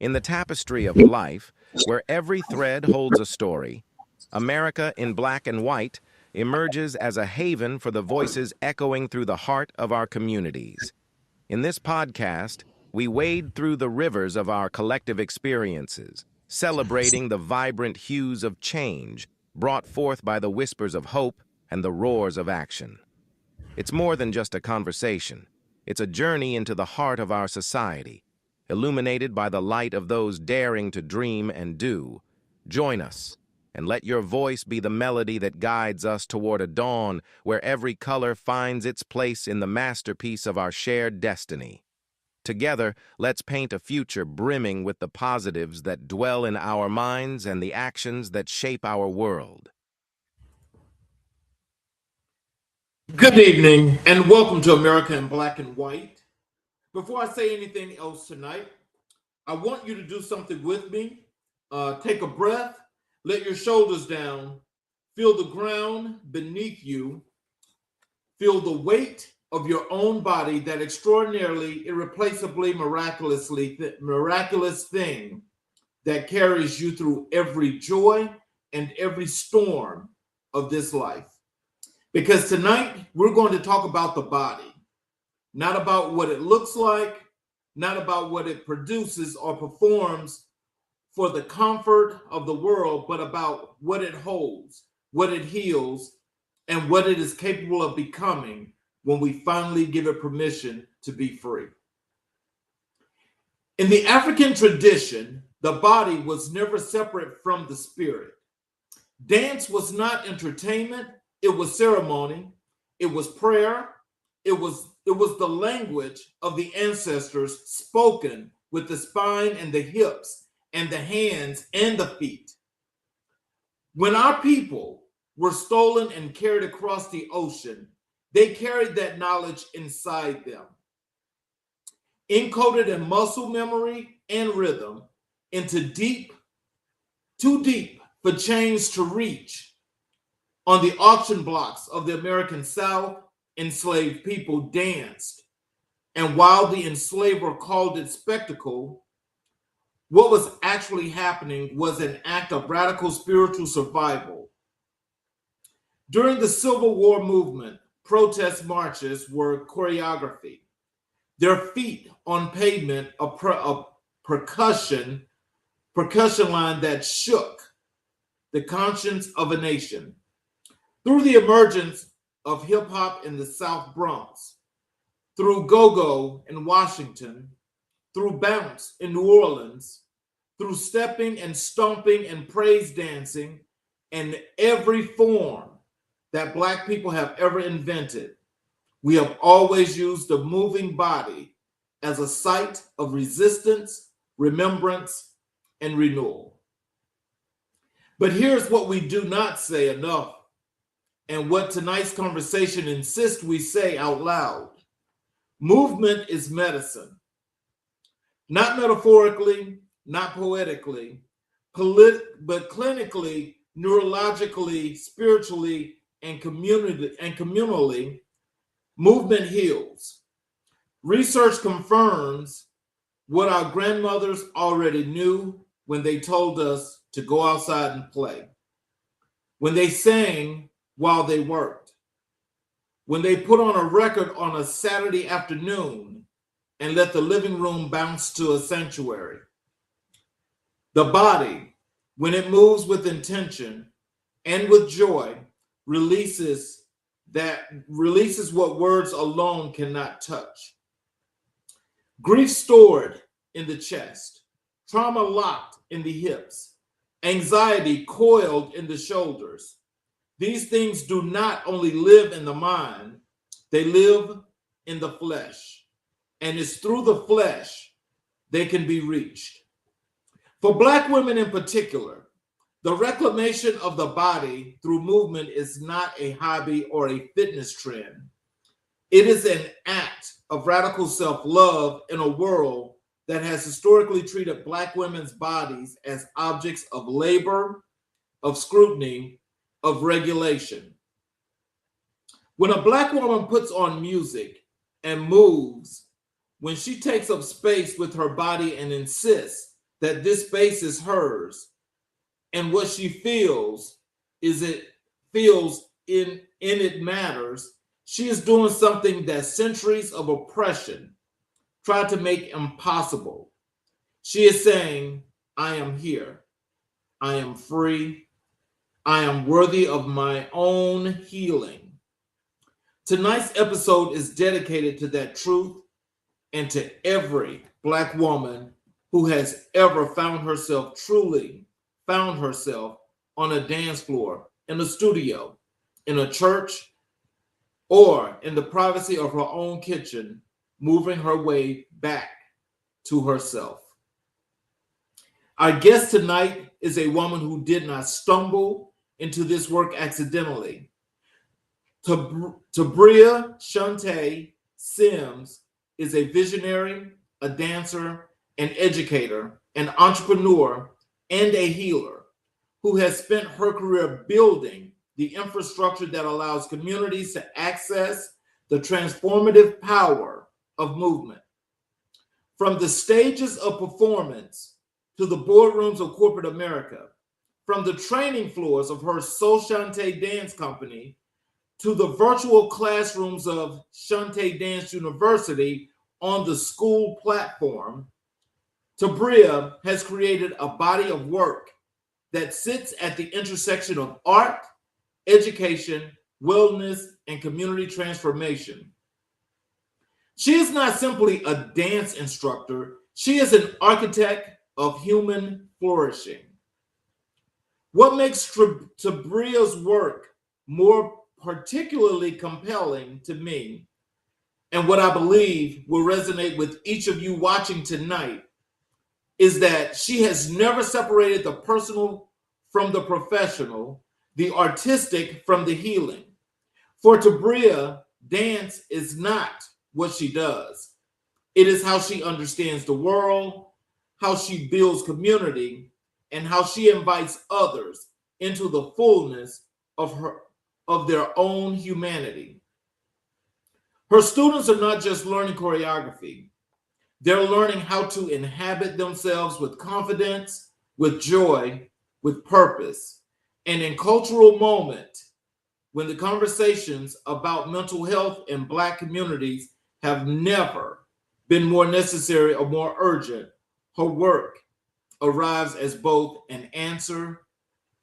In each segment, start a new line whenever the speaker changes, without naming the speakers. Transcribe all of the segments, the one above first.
In the tapestry of life, where every thread holds a story, America in black and white emerges as a haven for the voices echoing through the heart of our communities. In this podcast, we wade through the rivers of our collective experiences, celebrating the vibrant hues of change brought forth by the whispers of hope and the roars of action. It's more than just a conversation. It's a journey into the heart of our society, illuminated by the light of those daring to dream and do. Join us, and let your voice be the melody that guides us toward a dawn where every color finds its place in the masterpiece of our shared destiny. Together, let's paint a future brimming with the positives that dwell in our minds and the actions that shape our world.
Good evening and welcome to America in Black and White. Before I say anything else tonight, I want you to do something with me. Take a breath, let your shoulders down, feel the ground beneath you, feel the weight of your own body, that extraordinarily, irreplaceably, miraculous thing that carries you through every joy and every storm of this life. Because tonight we're going to talk about the body, not about what it looks like, not about what it produces or performs for the comfort of the world, but about what it holds, what it heals, and what it is capable of becoming when we finally give it permission to be free. In the African tradition, the body was never separate from the spirit. Dance was not entertainment. It was ceremony, it was prayer, it was the language of the ancestors spoken with the spine and the hips and the hands and the feet. When our people were stolen and carried across the ocean, they carried that knowledge inside them, encoded in muscle memory and rhythm, too deep for chains to reach. On the auction blocks of the American South, enslaved people danced. And while the enslaver called it spectacle, what was actually happening was an act of radical spiritual survival. During the Civil War movement, protest marches were choreography. Their feet on pavement, a percussion line that shook the conscience of a nation. Through the emergence of hip hop in the South Bronx, through go-go in Washington, through bounce in New Orleans, through stepping and stomping and praise dancing, and every form that Black people have ever invented, we have always used the moving body as a site of resistance, remembrance, and renewal. But here's what we do not say enough, and what tonight's conversation insists we say out loud. Movement is medicine. Not metaphorically, not poetically, but clinically, neurologically, spiritually, and communally, movement heals. Research confirms what our grandmothers already knew when they told us to go outside and play, when they sang while they worked, when they put on a record on a Saturday afternoon and let the living room bounce to a sanctuary. The body, when it moves with intention and with joy, releases what words alone cannot touch. Grief stored in the chest, trauma locked in the hips, anxiety coiled in the shoulders. These things do not only live in the mind, they live in the flesh. And it's through the flesh they can be reached. For Black women in particular, the reclamation of the body through movement is not a hobby or a fitness trend. It is an act of radical self-love in a world that has historically treated Black women's bodies as objects of labor, of scrutiny, of regulation. When a Black woman puts on music and moves, when she takes up space with her body and insists that this space is hers, and what she feels is it feels in it matters. She is doing something that centuries of oppression tried to make impossible. She is saying, I am here. I am free. I am worthy of my own healing. Tonight's episode is dedicated to that truth and to every Black woman who has ever truly found herself on a dance floor, in a studio, in a church, or in the privacy of her own kitchen, moving her way back to herself. Our guest tonight is a woman who did not stumble into this work accidentally. Tabria SoChauntay Sims is a visionary, a dancer, an educator, an entrepreneur, and a healer who has spent her career building the infrastructure that allows communities to access the transformative power of movement. From the stages of performance to the boardrooms of corporate America, from the training floors of her SoChauntay Dance Company to the virtual classrooms of SoChauntay Dance University on the school platform, Tabria has created a body of work that sits at the intersection of art, education, wellness, and community transformation. She is not simply a dance instructor, she is an architect of human flourishing. What makes Tabria's work more particularly compelling to me, and what I believe will resonate with each of you watching tonight, is that she has never separated the personal from the professional, the artistic from the healing. For Tabria, dance is not what she does. It is how she understands the world, how she builds community, and how she invites others into the fullness of their own humanity. Her students are not just learning choreography. They're learning how to inhabit themselves with confidence, with joy, with purpose. And in cultural moment, when the conversations about mental health in Black communities have never been more necessary or more urgent, her work arrives as both an answer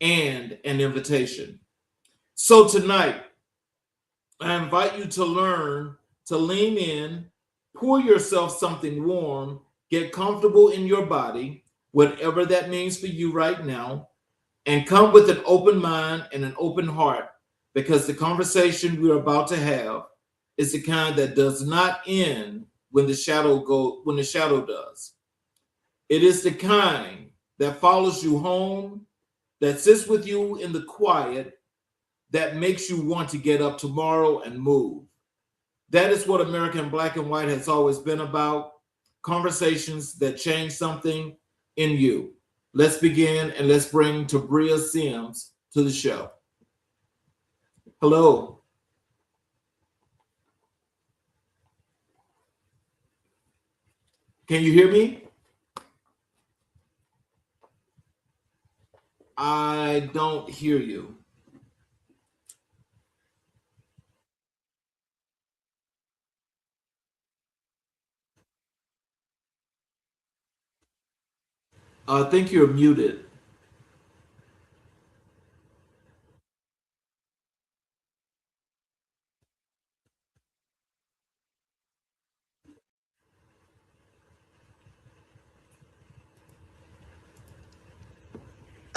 and an invitation. So tonight, I invite you to learn to lean in, pour yourself something warm, get comfortable in your body, whatever that means for you right now, and come with an open mind and an open heart, because the conversation we're about to have is the kind that does not end when the shadow does. It is the kind that follows you home, that sits with you in the quiet, that makes you want to get up tomorrow and move. That is what American Black and White has always been about, conversations that change something in you. Let's begin, and let's bring Tabria Sims to the show. Hello. Can you hear me? I don't hear you. I think you're muted.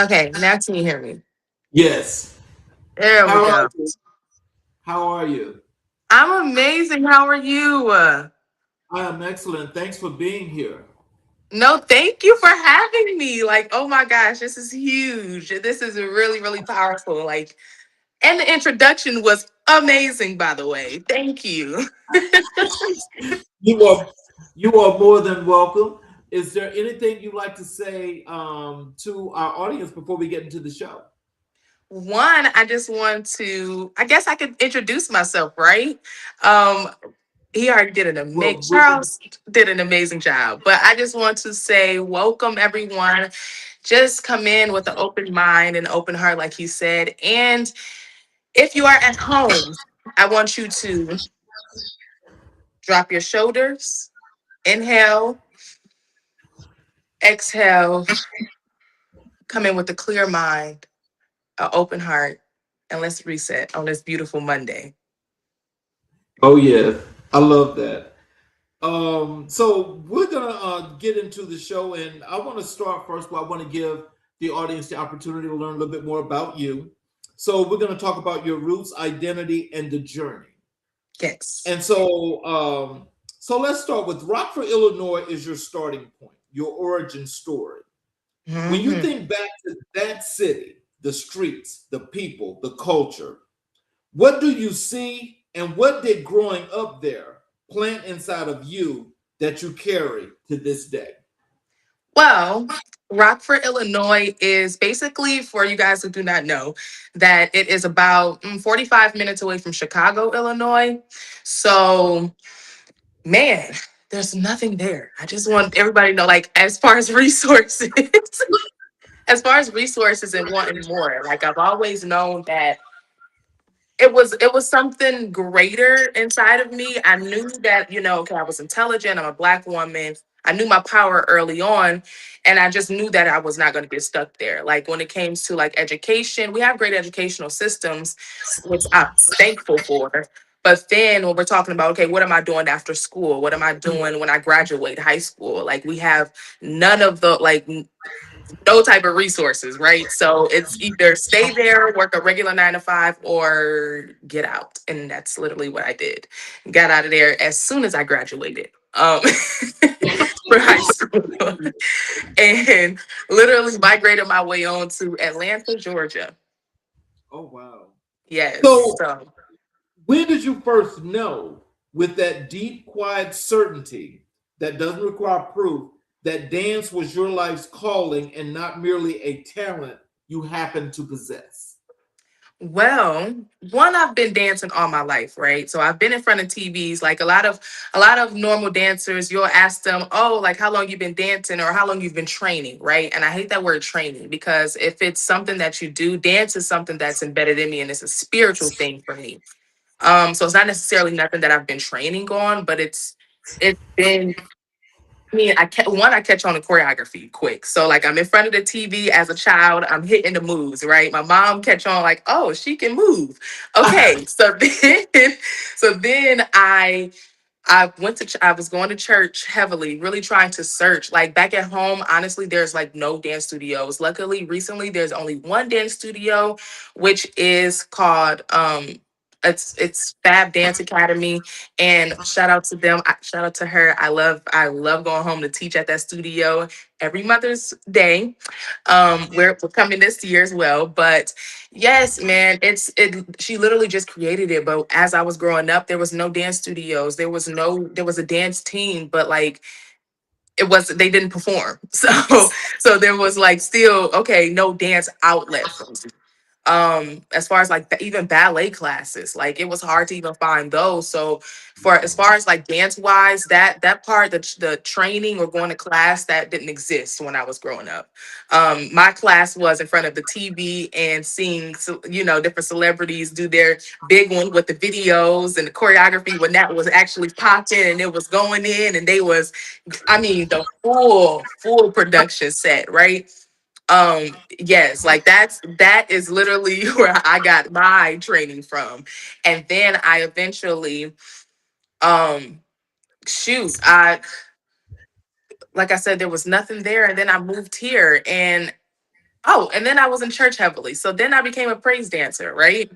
Okay, now can you hear me?
Yes.
There we
How are
go.
you? How are you?
I'm amazing. How are you?
I am excellent. Thanks for being here.
No, thank you for having me. Like, oh my gosh, this is huge. This is really, really powerful. Like, and the introduction was amazing, by the way. Thank you.
You are you are more than welcome. Is there anything you'd like to say to our audience before we get into the show?
One, I just want to, I guess I could introduce myself, right? Um, He already did an amazing.
Well,
Charles did an amazing job. But I just want to say, welcome everyone. Just come in with an open mind and open heart, like he said. And if you are at home, I want you to drop your shoulders, inhale, exhale, come in with a clear mind, an open heart, and let's reset on this beautiful Monday.
oh yeah, I love that. So we're gonna get into the show, and I want to start first. But I want to give the audience the opportunity to learn a little bit more about you. So we're gonna talk about your roots, identity, and the journey.
Yes.
And so let's start with Rockford, Illinois, is your starting point, your origin story. When you
Mhm.
think back to that city, the streets, the people, the culture, what do you see, and what did growing up there plant inside of you that you carry to this day?
Well, Rockford, Illinois is basically, for you guys who do not know, that it is about 45 minutes away from Chicago, Illinois. So, man, there's nothing there. I just want everybody to know, like, as far as resources, as far as resources and wanting more, like, I've always known that it was something greater inside of me. I knew that, okay, I was intelligent, I'm a black woman. I knew my power early on, and I just knew that I was not going to get stuck there. Like when it came to like education, we have great educational systems, which I'm thankful for. But then when we're talking about, okay, what am I doing after school? What am I doing when I graduate high school? Like we have none of the no type of resources, right? So it's either stay there, work a regular 9 to 5, or get out. And that's literally what I did. Got out of there as soon as I graduated for high school. And literally migrated my way on to Atlanta, Georgia.
Oh wow.
Yes.
So
So
when did you first know with that deep, quiet certainty that doesn't require proof that dance was your life's calling and not merely a talent you happen to possess?
well, one, I've been dancing all my life, right? So I've been in front of TVs. Like a lot of normal dancers, you'll ask them, "Oh, like how long you been dancing or how long you've been training," right? And I hate that word training because if it's something that you do, dance is something that's embedded in me and it's a spiritual thing for me. So it's not necessarily nothing that I've been training on, but it's been me. I catch on to choreography quick. So like I'm in front of the TV as a child, I'm hitting the moves, right? My mom catch on like, oh, she can move. Okay. So then I went to I was going to church heavily, really trying to search. Like back at home, honestly, there's like no dance studios. Luckily, recently there's only one dance studio, which is called it's Fab Dance Academy. And shout out to them. Shout out to her. I love going home to teach at that studio every Mother's Day. We're coming this year as well. But yes, man, she literally just created it. But as I was growing up, there was no dance studios. There was a dance team, but like they didn't perform. So there was like still okay, no dance outlet for me. As far as like even ballet classes, like it was hard to even find those. So for as far as like dance wise, that part, the training or going to class, that didn't exist when I was growing up. My class was in front of the TV and seeing different celebrities do their big one with the videos and the choreography when that was actually popping and it was going in and they was, I mean, the full production set, right? Yes, like that is literally where I got my training from. And then I eventually um shoot, I like I said, there was nothing there, and then I moved here. And and then I was in church heavily, so then I became a praise dancer, right?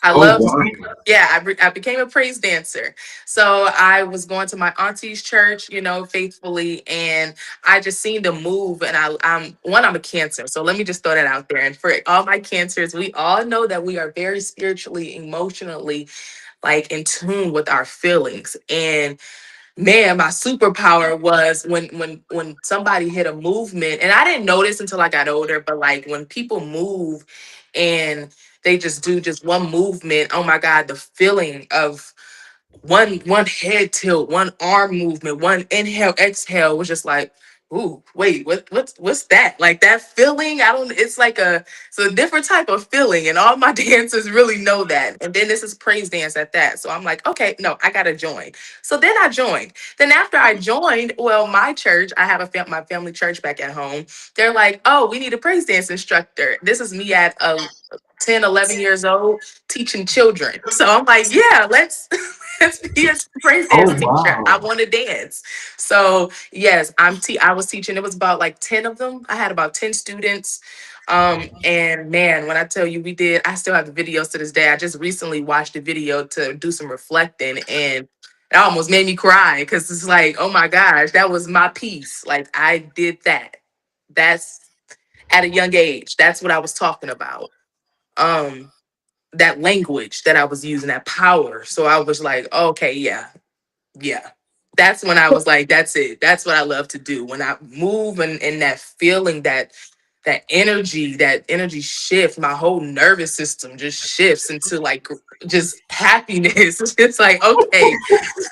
I
Oh
love
wow.
Yeah, I became a praise dancer. So I was going to my auntie's church, faithfully, and I just seen the move. And I'm a Cancer, so let me just throw that out there. And for all my Cancers, we all know that we are very spiritually, emotionally, like in tune with our feelings. And man, my superpower was when somebody hit a movement, and I didn't notice until I got older, but like when people move and they just do just one movement, oh my God, the feeling of one head tilt, one arm movement, one inhale, exhale was just like, ooh, wait, what's that? Like that feeling, I don't, it's a different type of feeling, and all my dancers really know that. And then this is praise dance at that. So I'm like, okay, no, I gotta join. So then I joined. Then after I joined, well, my church, I have my family church back at home. They're like, oh, we need a praise dance instructor. This is me at 10, 11 years old teaching children. So I'm like, yeah, let's be a praise dance
Oh
teacher. I
wow.
want to dance. So yes, I was teaching. It was about like 10 of them. I had about 10 students. And man, when I tell you I still have the videos to this day. I just recently watched a video to do some reflecting, and it almost made me cry because it's like, oh my gosh, that was my piece. Like I did that. That's at a young age. That's what I was talking about. Um, that language that I was using, that power. So I was like, okay, yeah, yeah. That's when I was like, that's it. That's what I love to do. When I move and that feeling, that energy shift, my whole nervous system just shifts into like just happiness. It's like, okay,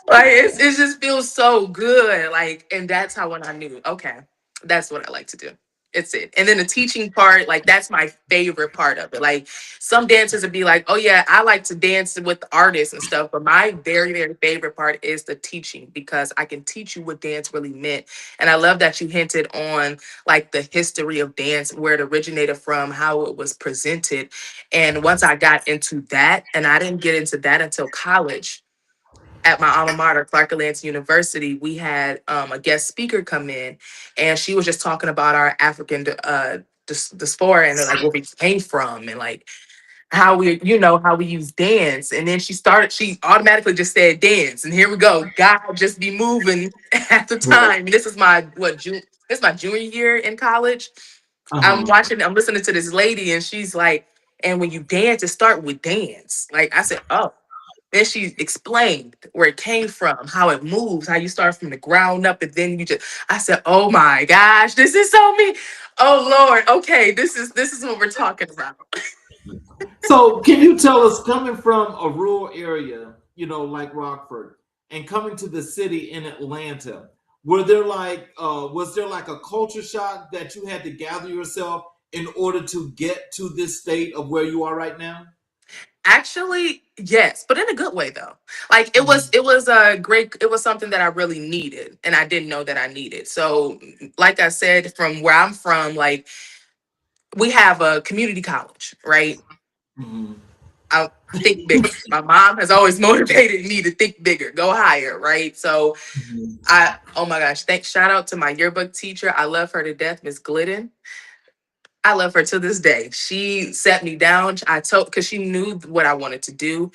like it just feels so good. Like, and that's how when I knew, okay, that's what I like to do. It's it. And then the teaching part, like that's my favorite part of it. Like some dancers would be like, oh yeah, I like to dance with the artists and stuff. But my very, very favorite part is the teaching because I can teach you what dance really meant. And I love that you hinted on like the history of dance, where it originated from, how it was presented. And once I got into that, and I didn't get into that until college at my alma mater, Clark Atlanta University, we had a guest speaker come in, and she was just talking about our African diaspora and like where we came from, and like how how we use dance. And then she automatically just said dance, and here we go. God just be moving at the
Right.
time. This is my this is my junior year in college.
Uh-huh.
I'm listening to this lady, and she's like, and when you dance, it start with dance. Like I said, oh. Then she explained where it came from, how it moves, how you start from the ground up, and then you just. I said, "Oh my gosh, this is so me." Oh Lord, okay, this is what we're talking about.
So, can you tell us, coming from a rural area, like Rockford, and coming to the city in Atlanta, was there like a culture shock that you had to gather yourself in order to get to this state of where you are right now?
Actually, yes, but in a good way though. Like
Mhm.
it was a great. It was something that I really needed, and I didn't know that I needed. So, like I said, from where I'm from, like we have a community college, right?
Mhm.
I think bigger. My mom has always motivated me to think bigger, go higher, right? So
Mhm.
oh my gosh, shout out to my yearbook teacher. I love her to death, Miss Glidden. I love her to this day. She sat me down. Because she knew what I wanted to do.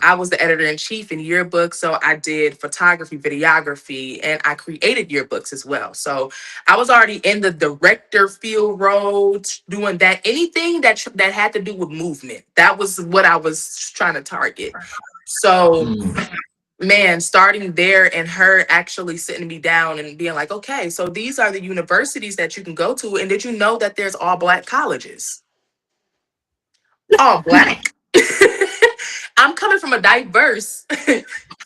I was the editor in chief in yearbooks, so I did photography, videography, and I created yearbooks as well. So I was already in the director field role, doing that. Anything that had to do with movement. That was what I was trying to target. So
Mhm.
man, starting there and her actually sitting me down and being like, okay, so these are the universities that you can go to. And did you know that there's all black colleges? All black. I'm coming from a diverse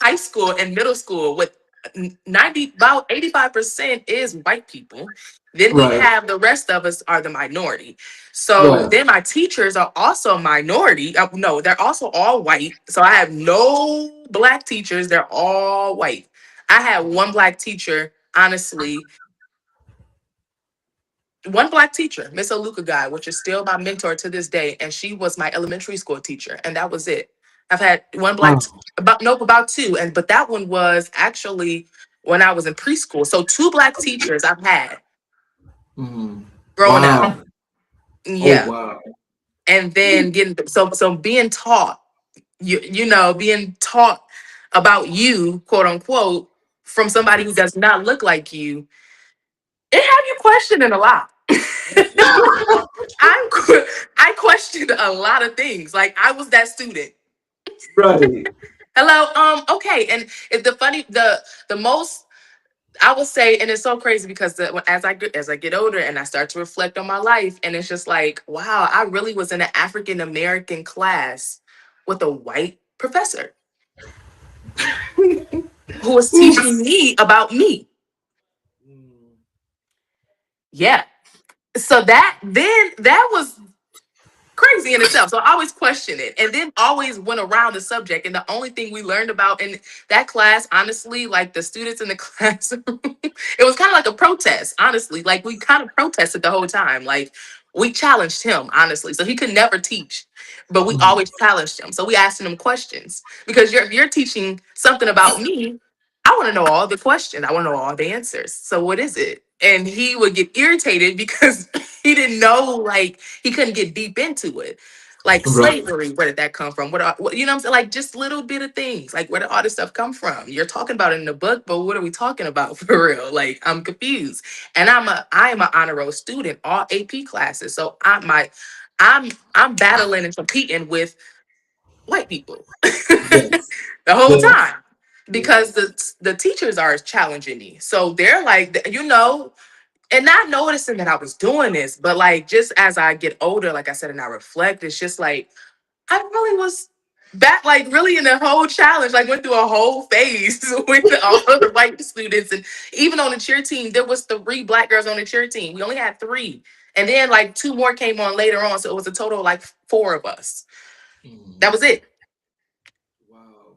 high school and middle school with 90, about 85% is white people. Then we
Right.
have the rest of us are the minority. So
Right.
then my teachers are also minority. No, they're also all white. So I have no black teachers. They're all white. I had one black teacher, honestly, one black teacher, Miss Oluka Guy, which is still my mentor to this day, and she was my elementary school teacher, and that was it. I've had one black,
Oh.
about nope, about two, and but that one was actually when I was in preschool. So two black teachers I've had
Mhm.
growing up,
Wow. Oh
yeah,
wow.
and then getting so being taught, being taught about you, quote unquote, from somebody who does not look like you, it have you questioning a lot. I questioned a lot of things. Like I was that student.
Right.
Hello, okay, and if the most I would say, and it's so crazy because as I get older and I start to reflect on my life, and it's just like, wow, I really was in an African American class with a white professor. who was teaching me about me.
Mm.
Yeah. So that was crazy in itself. So I always questioned it and then always went around the subject. And the only thing we learned about in that class, honestly, like the students in the classroom, it was kind of like a protest, honestly. Like we kind of protested the whole time. Like we challenged him, honestly. So he could never teach, but we
Mhm.
always challenged him. So we asking him questions because you're teaching something about me. I want to know all the questions. I want to know all the answers. So what is it? And he would get irritated because he didn't know, like, he couldn't get deep into it. Like
Right.
slavery, where did that come from? What you know what I'm saying? Like just little bit of things. Like where did all this stuff come from? You're talking about it in the book, but what are we talking about for real? Like I'm confused. And I am an honor roll student, all AP classes. So I'm battling and competing with white people
Yes.
the whole
Yes.
time because
Yes.
the teachers are challenging me. So they're like, and not noticing that I was doing this, but like just as I get older, like I said, and I reflect, it's just like I really was back, like really in the whole challenge, like went through a whole phase with all of the white students. And even on the cheer team, there was 3 black girls on the cheer team. We only had 3. And then like 2 more came on later on. So it was a total of like 4 of us. That
Mhm.
was it.
Wow.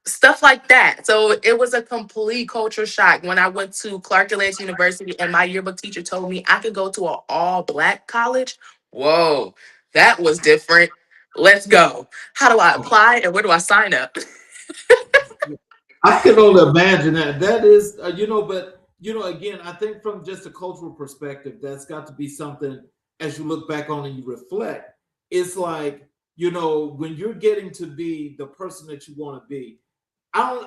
Stuff like that. So it was a complete culture shock when I went to Clark Atlanta University and my yearbook teacher told me I could go to an all black college. Whoa, that was different. Let's go. How do I apply and where do I sign up?
I can only imagine that. That is, but again, I think from just a cultural perspective, that's got to be something as you look back on and you reflect. It's like, when you're getting to be the person that you want to be. I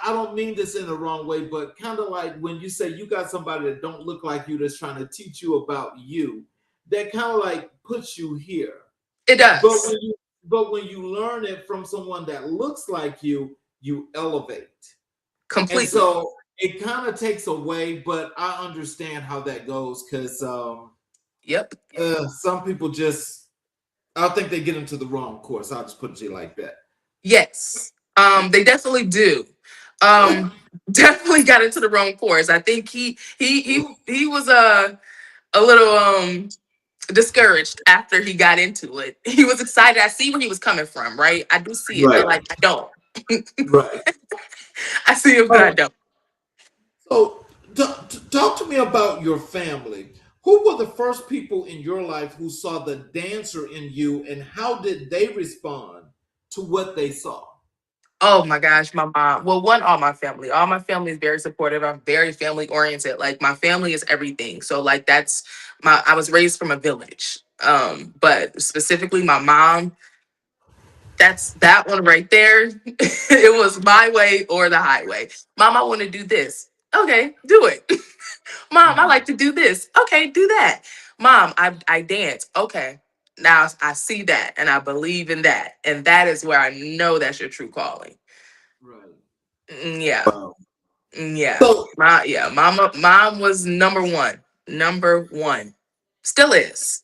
don't mean this in the wrong way, but kind of like when you say you got somebody that don't look like you that's trying to teach you about you, that kind of like puts you here.
It
But
does.
when you learn it from someone that looks like you elevate. And
Completely.
so it kind of takes away, but I understand how that goes because
Yep.
some people just, I think they get into the wrong course. I'll just put it to you like that.
Yes. They definitely do. Um, definitely got into the wrong course. I think he was a little discouraged after he got into it. He was excited. I see where he was coming from, right? I do see it, but
Right,
like I don't.
right.
I see it, but I
Oh,
don't.
so talk to me about your family. Who were the first people in your life who saw the dancer in you, and how did they respond to what they saw?
Oh my gosh, my mom. Well, one, all my family. All my family is very supportive. I'm very family oriented. Like my family is everything. So like that's I was raised from a village. But specifically my mom, that's that one right there. It was my way or the highway. Mom, I want to do this. Okay, do it. Mom, I
Mhm.
like to do this. Okay, do that. Mom, I dance. Okay. Now I see that and I believe in that. And that is where I know that's your true calling.
Right.
Yeah.
Wow.
Yeah.
So
Mom was number one. Number one. Still is.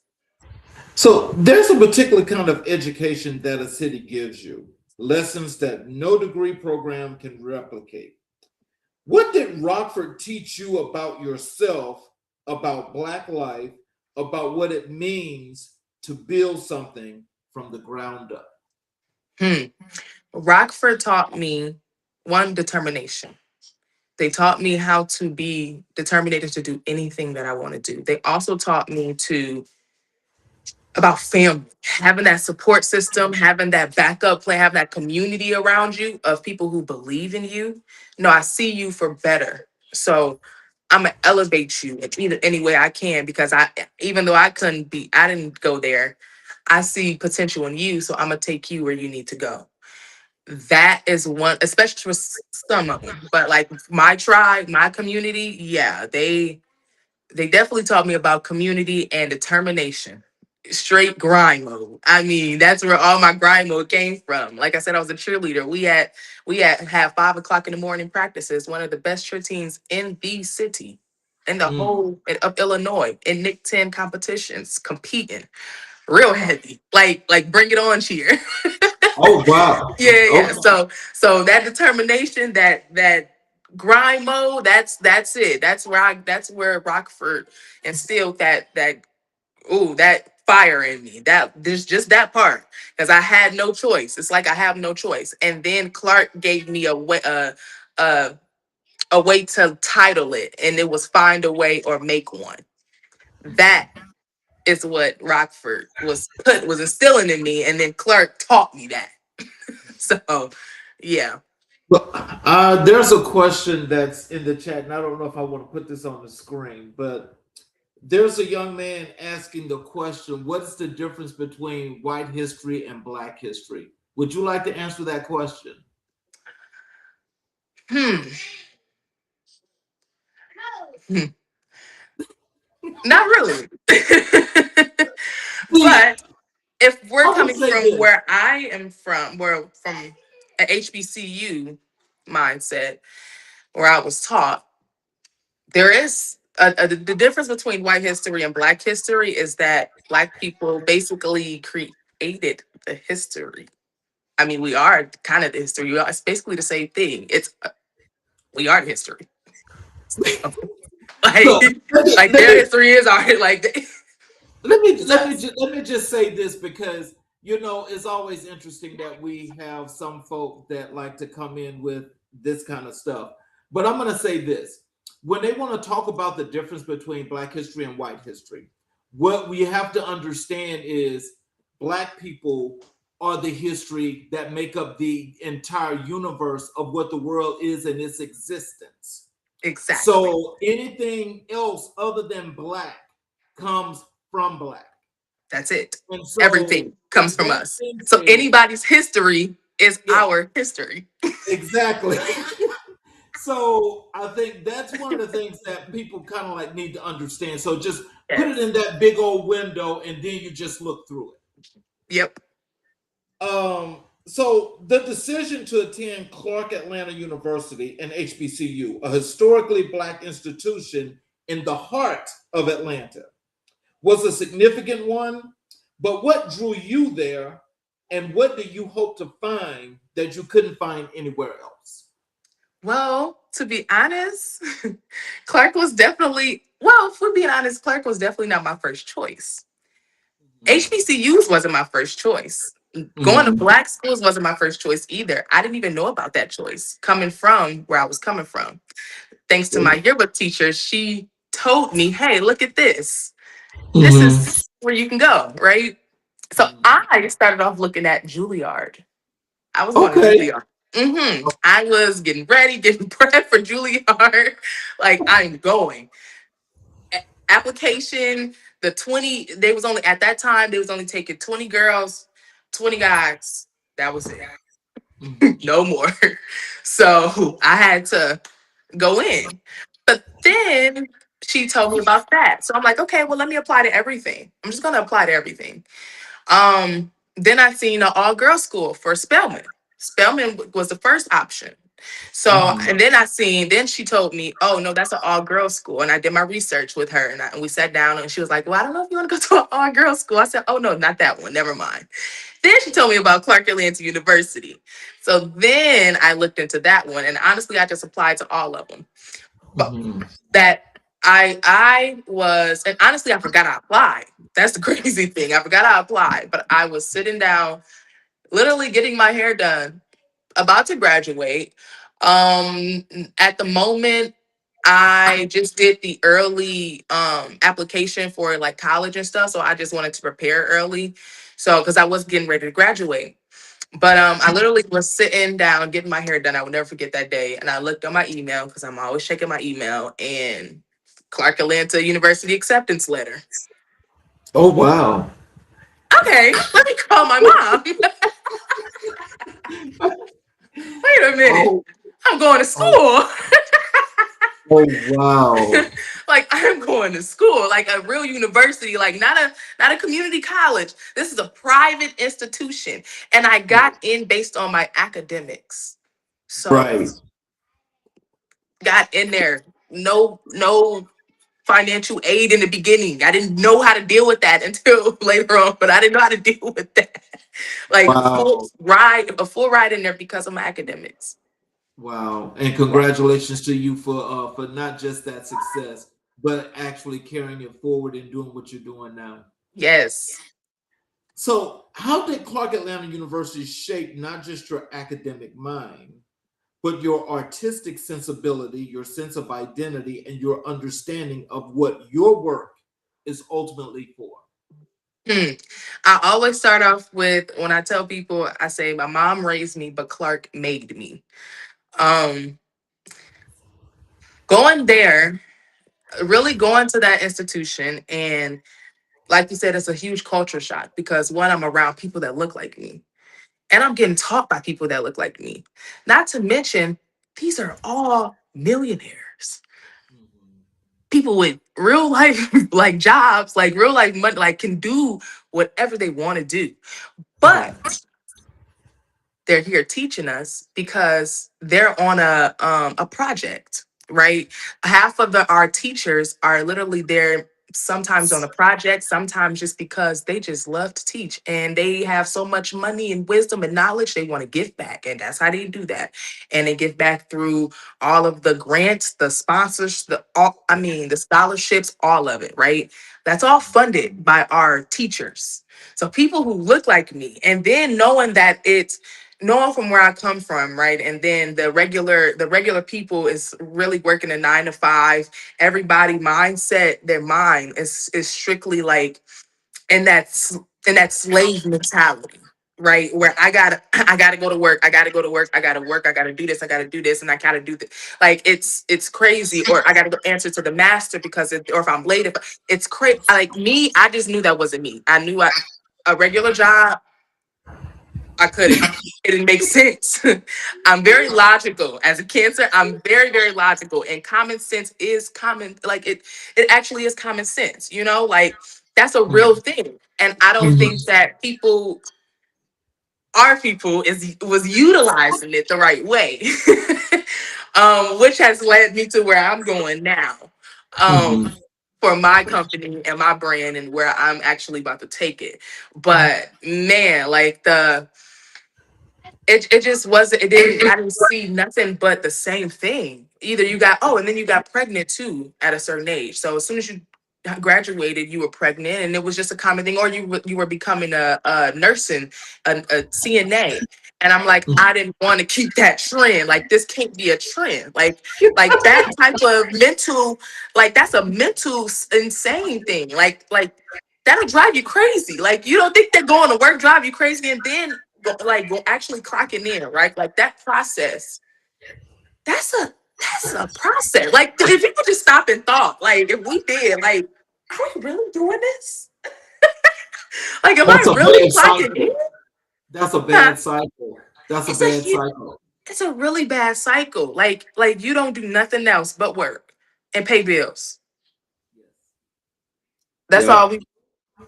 So there's a particular kind of education that a city gives you, lessons that no degree program can replicate. What did Rockford teach you about yourself, about Black life, about what it means to build something from the ground up?
Hmm. Rockford taught me one, determination. They taught me how to be determined to do anything that I want to do. They also taught me to about family, having that support system, having that backup plan, having that community around you of people who believe in you. No, I see you for better. So I'm gonna elevate you in any way I can because even though I didn't go there, I see potential in you. So I'm gonna take you where you need to go. That is one, especially for some of them. But like my tribe, my community, yeah, they definitely taught me about community and determination. Straight grind mode. I mean, that's where all my grind mode came from. Like I said, I was a cheerleader. We had have 5 o'clock in the morning practices. One of the best cheer teams in the city, in the
Mm.
whole of Illinois, in Nick 10 competitions, competing real heavy. Like bring it on cheer.
Oh wow.
Yeah.
Okay.
So that determination, that grind mode, that's it. That's where Rockford instilled that fire in me. There's just that part, because I had no choice. It's like I have no choice. And then Clark gave me a a way to title it, and it was Find a Way or Make One. That is what Rockford was instilling in me, and then Clark taught me that. So, yeah.
Well, there's a question that's in the chat, and I don't know if I want to put this on the screen, but there's a young man asking the question, what's the difference between white history and black history? Would you like to answer that question?
Hmm. Hmm. Not really.
See,
But if we're
I would
coming
say
from
this.
where I am from, where from a HBCU mindset, where I was taught, there is the difference between white history and black history is that black people basically created the history. I mean, we are kind of the history. It's basically the same thing. We are the history.
So
like
let me,
like
let
their
me
history is our
let me just say this, because it's always interesting that we have some folk that like to come in with this kind of stuff. But I'm going to say this: when they want to talk about the difference between black history and white history, what we have to understand is black people are the history that make up the entire universe of what the world is and its existence.
exactly.
So anything else other than black comes from black.
That's it.
And so
Everything
with
comes from
that
us.
being
So
said,
anybody's history is
yeah,
our history.
exactly. So I think that's one of the things that people kind of like need to understand. So just put it
Yes.
in that big old window and then you just look through it.
Yep.
So the decision to attend Clark Atlanta University, an HBCU, a historically black institution in the heart of Atlanta, was a significant one. But what drew you there, and what do you hope to find that you couldn't find anywhere else?
Well, to be honest, Clark was definitely, well, if we're being honest, Clark was definitely not my first choice. HBCUs wasn't my first choice. Going to
Mhm.
black schools wasn't my first choice either. I didn't even know about that choice coming from where I was coming from. Thanks to my yearbook teacher, she told me, hey, look at this. This
Mhm.
is where you can go, right? So I started off looking at Juilliard. I was going to
Okay.
Juilliard. I was getting ready, getting prepped for Juilliard. Like, I'm going. Application, the 20, they was only, at that time, they was only taking 20 girls, 20 guys. That was it. No more. So I had to go in. But then she told me about that. So I'm like, okay, well, let me apply to everything. I'm just gonna apply to everything. Then I seen an all-girls school for Spelman. Spelman was the first option. So,
Mhm.
and then then she told me, oh no, that's an all-girls school. And I did my research with her, and we sat down, and she was like, well, I don't know if you want to go to an all-girls school. I said, oh no, not that one. Never mind. Then she told me about Clark Atlanta University. So then I looked into that one, and honestly, I just applied to all of them. But
Mhm.
that I was, and honestly, I forgot I applied. That's the crazy thing. I forgot I applied, but I was sitting down, literally getting my hair done, about to graduate. At the moment, I just did the early application for like college and stuff. So I just wanted to prepare early. So because I was getting ready to graduate. But I literally was sitting down getting my hair done. I would never forget that day. And I looked on my email because I'm always checking my email, and Clark Atlanta University acceptance letter.
Oh wow.
Okay, let me call my mom. Wait a minute.
Oh,
I'm going to
oh,
school.
oh wow.
Like I'm going to school, like a real university, like not a community college. This is a private institution. And I got in based on my academics. So
Right.
got in there. No financial aid in the beginning. I didn't know how to deal with that until later on, but I didn't know how to deal with that. Like
Wow.
a full ride in there because of my academics.
Wow. And congratulations to you for not just that success, but actually carrying it forward and doing what you're doing now.
Yes.
So, how did Clark Atlanta University shape not just your academic mind, but your artistic sensibility, your sense of identity, and your understanding of what your work is ultimately for?
Hmm. I always start off with, when I tell people, I say my mom raised me, but Clark made me. Um, Going there, really going to that institution, and like you said, it's a huge culture shock because one, I'm around people that look like me, and I'm getting taught by people that look like me. Not to mention, these are all millionaires,
Mhm.
people with real life like jobs, like real life money, like can do whatever they want to do.
Right.
But they're here teaching us because they're on a project, right? Half of our teachers are literally there sometimes on a project, sometimes just because they just love to teach and they have so much money and wisdom and knowledge they want to give back, and that's how they do that. And they give back through all of the grants, the sponsors, the scholarships, all of it, right? That's all funded by our teachers. So people who look like me, and then knowing from where I come from, right? And then the regular people is really working a 9 to 5. Everybody mindset, their mind is strictly like in that slave mentality, right? Where I gotta go to work, I gotta go to work, I gotta work, I gotta do this, I gotta do this, and I gotta do this. Like it's crazy. Or I gotta go answer to the master because or if I'm late, if it's crazy. Like me, I just knew that wasn't me. I knew a regular job I couldn't. It didn't make sense. I'm very logical. As a Cancer, I'm very, very logical. And common sense is common. Like it actually is common sense, like that's a real thing. And I don't
Mhm.
think that our people was utilizing it the right way. Which has led me to where I'm going now.
Mhm.
Um, for my company and my brand and where I'm actually about to take it. But man, like it just wasn't, I didn't see nothing but the same thing. Either and then you got pregnant too at a certain age. So as soon as you graduated, you were pregnant, and it was just a common thing. Or you were becoming a nursing, a CNA. And I'm like, I didn't want to keep that trend. Like, this can't be a trend. Like that type of mental, like that's a mental insane thing. Like that'll drive you crazy. Like, you don't think that going to work drive you crazy, and then go actually clocking in, right? Like that process. That's a process. Like, if people just stop and thought, like if we did, like, are we really doing this? Like, am
That's
I
a
really
bad
clocking in?
cycle. That's a
Huh?
bad cycle. That's a
It's a
bad
hu-
cycle.
it's a really bad cycle. Like you don't do nothing else but work and pay bills. That's all
Yep.
we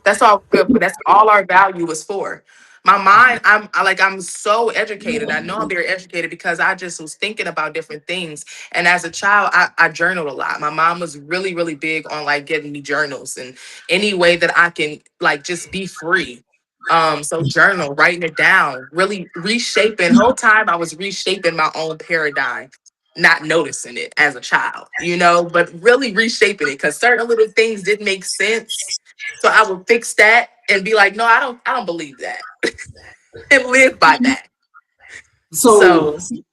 That's all good, but that's all our value is for. My mind, I'm so educated. I know I'm very educated because I just was thinking about different things. And as a child, I journaled a lot. My mom was really, really big on like getting me journals and any way that I can like just be free. So journal, writing it down, really reshaping. Whole time I was reshaping my own paradigm, not noticing it as a child, but really reshaping it because certain little things didn't make sense, so I would fix that and be like, no, I don't believe that and live by that.
So
So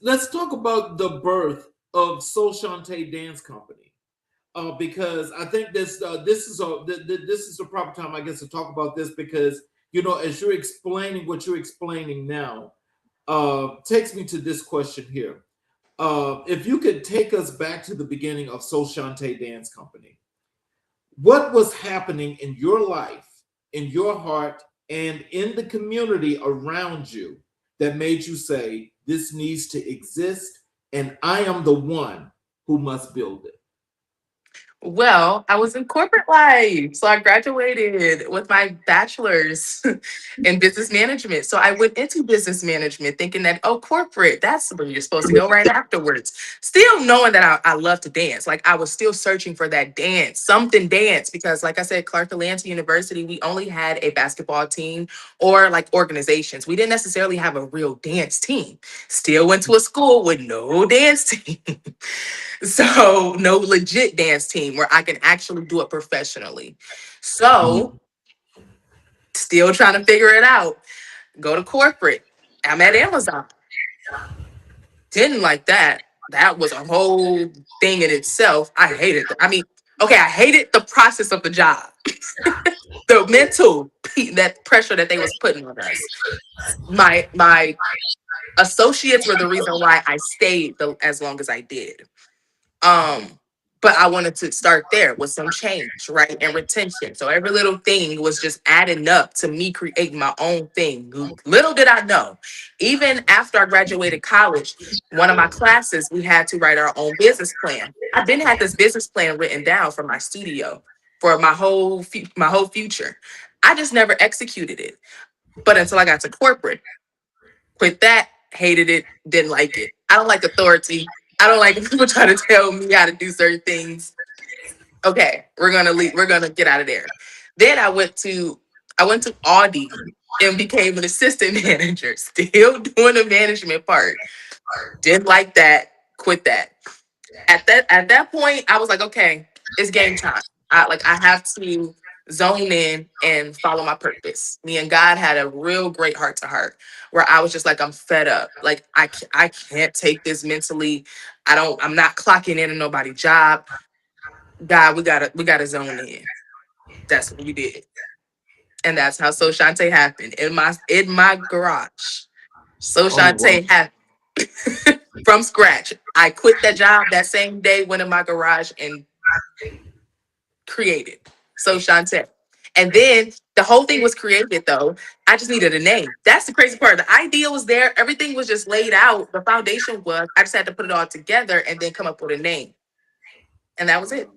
let's talk about the birth of SoChauntay Dance Company. Because I think this is the proper time, I guess, to talk about this because as you're explaining what you're explaining now, takes me to this question here. If you could take us back to the beginning of SoChauntay Dance Company, what was happening in your life, in your heart, and in the community around you that made you say, this needs to exist, and I am the one who must build it?
Well, I was in corporate life. So I graduated with my bachelor's in business management. So I went into business management thinking that, oh, corporate, that's where you're supposed to go right afterwards. Still knowing that I love to dance. Like I was still searching for that dance, something dance, because like I said, Clark Atlanta University, we only had a basketball team or like organizations. We didn't necessarily have a real dance team. Still went to a school with no dance team. So no legit dance team where I can actually do it professionally. So still trying to figure it out. Go to corporate. I'm at Amazon. Didn't like that. That was a whole thing in itself. I hated I mean, okay, I hated the process of the job. The mental that pressure that they was putting on us. My associates were the reason why I stayed as long as I did. Um, but I wanted to start there with some change, right? And retention. So every little thing was just adding up to me creating my own thing. Little did I know, even after I graduated college, one of my classes, we had to write our own business plan. I didn't have this business plan written down for my studio for my whole future. I just never executed it. But until I got to corporate, quit that, hated it, didn't like it. I don't like authority. I don't like people trying to tell me how to do certain things. Okay, we're gonna leave. We're gonna get out of there. Then I went to Audi and became an assistant manager, still doing the management part. Didn't like that. Quit that. At that point, I was like, okay, it's game time. I have to zone in and follow my purpose. Me and God had a real great heart to heart where I was just like, I'm fed up. Like I can't take this mentally. I'm not clocking in on nobody's job. God, we gotta zone in. That's what we did. And that's how SoChauntay happened in my garage.
Oh, wow.
SoChauntay happened from scratch. I quit that job that same day, went in my garage and created SoChauntay. And then the whole thing was created though. I just needed a name. That's the crazy part. The idea was there. Everything was just laid out. The foundation was, I just had to put it all together and then come up with a name. And that was it.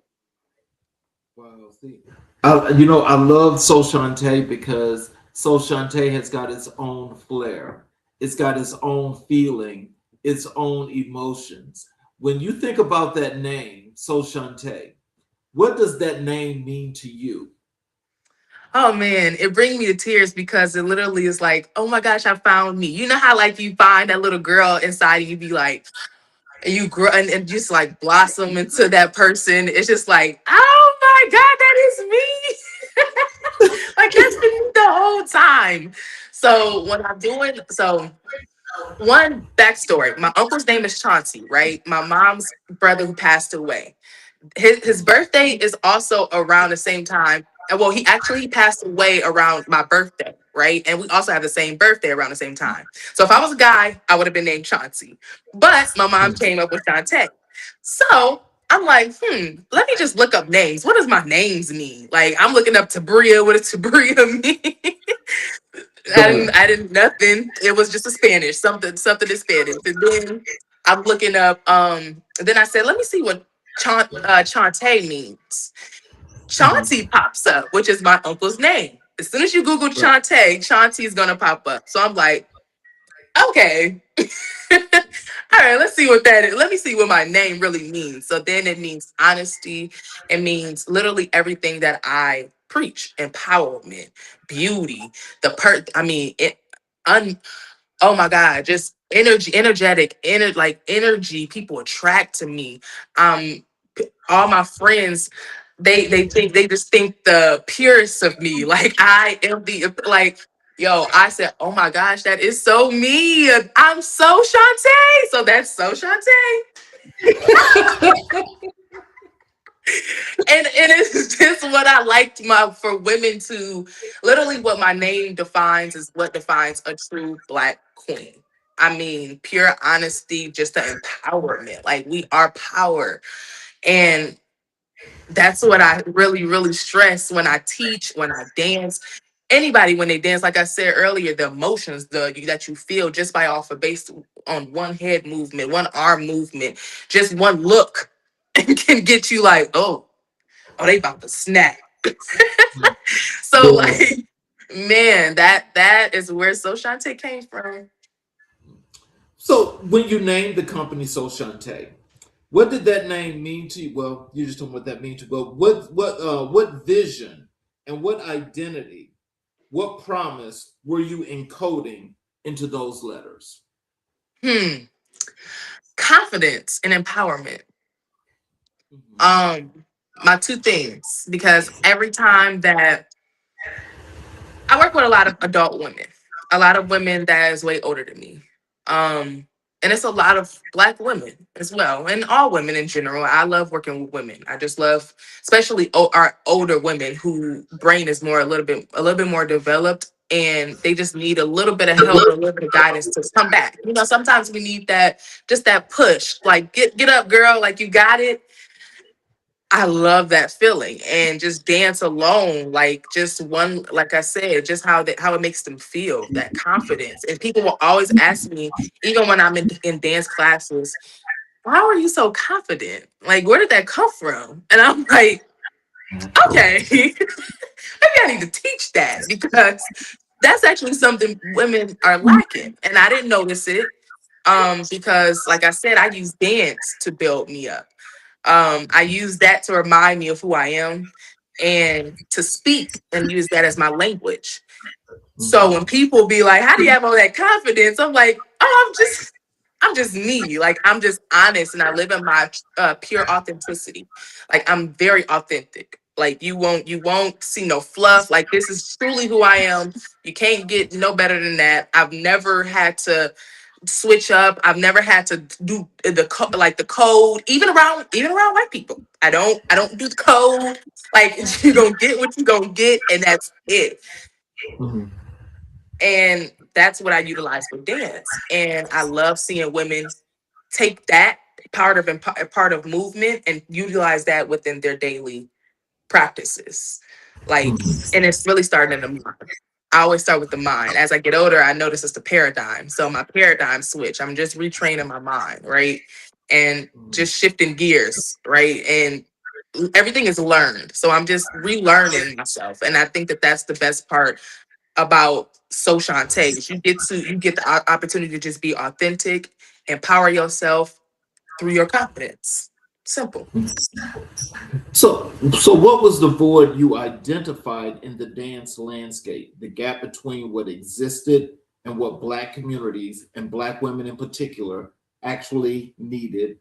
Wow. See, I love SoChauntay because SoChauntay has got its own flair. It's got its own feeling, its own emotions. When you think about that name, SoChauntay, what does that name mean to you?
Oh man, it brings me to tears because it literally is like, oh my gosh, I found me. You know how like you find that little girl inside and you be like, and you grow and just like blossom into that person. It's just like, oh my God, that is me. Like that's been me the whole time. So when I'm doing so one backstory, my uncle's name is Chauncey, right? My mom's brother who passed away. His birthday is also around the same time. And well, he passed away around my birthday, right? And we also have the same birthday around the same time. So if I was a guy, I would have been named Chauncey. But my mom came up with Shantae. So I'm like, let me just look up names. What does my names mean? Like I'm looking up Tabria. What does Tabria mean? I didn't nothing. It was just a Spanish, something in Spanish. And then I'm looking up, then I said, let me see what Chauntay means.
Mhm.
Chauncey pops up, which is my uncle's name. As soon as you Google
Right.
Chauncey is gonna pop up. So I'm like, okay. All right, let's see what that is. Let me see what my name really means. So then it means honesty. It means literally everything that I preach: empowerment, beauty, I mean, oh my God, just energy, energetic, like energy. People attract to me. All my friends, they just think the purest of me. Like I am the like. Yo, I said, oh my gosh, that is so me. I'm so Shantae. So that's so Shantae. And it's just what I liked for women to literally what my name defines is what defines a true Black queen. I mean, pure honesty, just the empowerment. Like we are power. And that's what I really, really stress when I teach, when I dance. Anybody when they dance, like I said earlier, the emotions that you feel just by off of based on one head movement, one arm movement, just one look can get you like, oh. oh, they about to snap. So
Yeah.
like, man, that is where SoChauntay came from.
So when you named the company SoChauntay, what did that name mean to you? Well, you just told me what that means to you, but what vision and what identity, what promise were you encoding into those letters?
Hmm. Confidence and empowerment.
Mhm.
Um, my two things, because every time that I work with a lot of adult women, a lot of women that is way older than me. And it's a lot of black women as well, and all women in general. I love working with women. I just love, especially our older women who brain is more a little bit more developed, and they just need a little bit of help and a little bit of guidance to come back. You know, sometimes we need that, just that push, like get up, girl, like you got it. I love that feeling, and just dance alone, like just one, like I said, just how it makes them feel, that confidence. And people will always ask me, even when I'm in dance classes, how are you so confident? Like, where did that come from? And I'm like, okay, maybe I need to teach that, because that's actually something women are lacking. And I didn't notice it, because like I said, I use dance to build me up. I use that to remind me of who I am, and to speak and use that as my language. So when people be like, how do you have all that confidence? I'm like, oh, I'm just me. Like, I'm just honest, and I live in my pure authenticity. Like, I'm very authentic. Like, you won't see no fluff. Like, this is truly who I am. You can't get no better than that. I've never had to switch up. I've never had to do like the code, even around white people. I don't do the code. Like, you gonna get what you gonna get, and that's it.
Mhm.
And that's what I utilize for dance. And I love seeing women take that part of movement and utilize that within their daily practices. Like, and it's really starting in the mind. I always start with the mind. As I get older, I notice it's the paradigm. So my paradigm switch, I'm just retraining my mind, right? And just shifting gears, right? And everything is learned. So I'm just relearning myself. And I think that that's the best part about SoChauntay, is you get the opportunity to just be authentic, empower yourself through your confidence. Simple.
So what was the void you identified in the dance landscape? The gap between what existed and what Black communities and Black women in particular actually needed,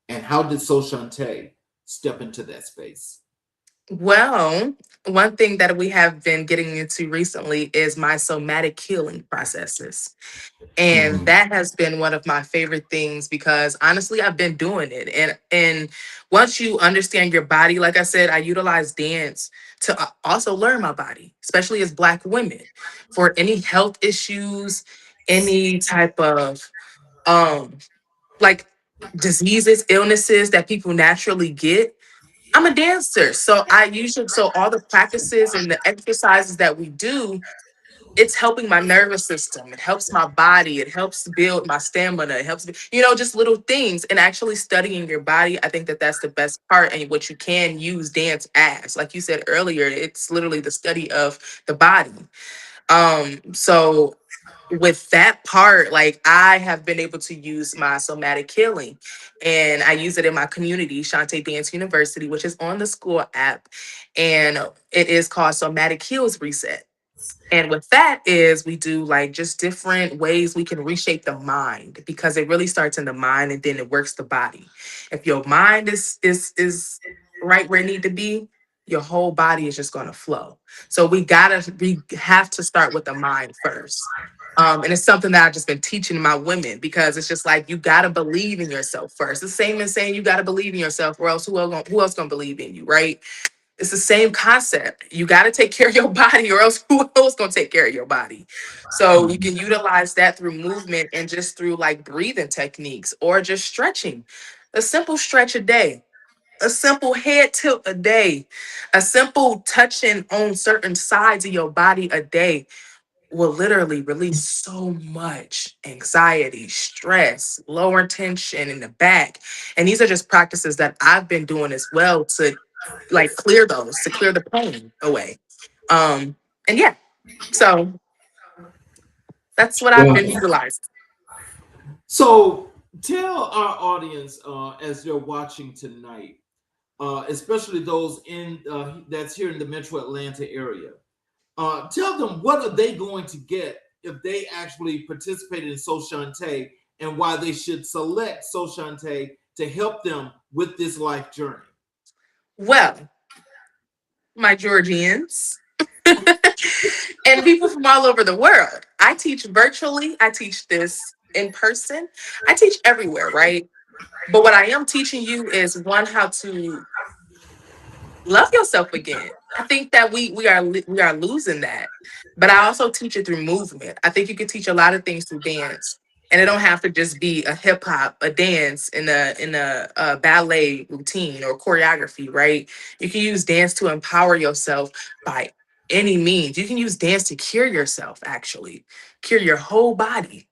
and how did SoChauntay step into that space?
Well, one thing that we have been getting into recently is my somatic healing processes. And
Mhm.
that has been one of my favorite things, because honestly, I've been doing it. And once you understand your body, like I said, I utilize dance to also learn my body, especially as Black women, for any health issues, any type of um like diseases, illnesses that people naturally get. I'm a dancer. So all the practices and the exercises that we do, it's helping my nervous system. It helps my body. It helps build my stamina. It helps me, just little things. And actually studying your body, I think that that's the best part, and what you can use dance as. Like you said earlier, it's literally the study of the body. So with that part, like, I have been able to use my somatic healing, and I use it in my community, Shantae Dance University, which is on the school app, and it is called Somatic Heals Reset. And with that is, we do like just different ways we can reshape the mind, because it really starts in the mind and then it works the body. If your mind is right where it need to be, your whole body is just going to flow. So we have to start with the mind first. And it's something that I've just been teaching my women, because it's just like, you gotta believe in yourself first. The same as saying you gotta believe in yourself, or else who else gonna believe in you, right? It's the same concept. You got to take care of your body, or else who else going to take care of your body? So you can utilize that through movement, and just through like breathing techniques, or just stretching. A simple stretch a day, a simple head tilt a day, a simple touching on certain sides of your body a day will literally release so much anxiety, stress, lower tension in the back. And these are just practices that I've been doing as well, to like clear those, to clear the pain away. And yeah, so that's what I've
Wow.
been utilizing.
So tell our audience as they're watching tonight, especially those in that's here in the Metro Atlanta area. Tell them what are they going to get if they actually participated in SoChauntay, and why they should select SoChauntay to help them with this life journey.
Well, my Georgians and people from all over the world. I teach virtually, I teach this in person, I teach everywhere, right? But what I am teaching you is one, how to love yourself again. I think that we are losing that. But I also teach it through movement. I think you can teach a lot of things through dance. And it don't have to just be a hip hop, a dance in a ballet routine or choreography, right? You can use dance to empower yourself by any means. You can use dance to cure yourself, actually, cure your whole body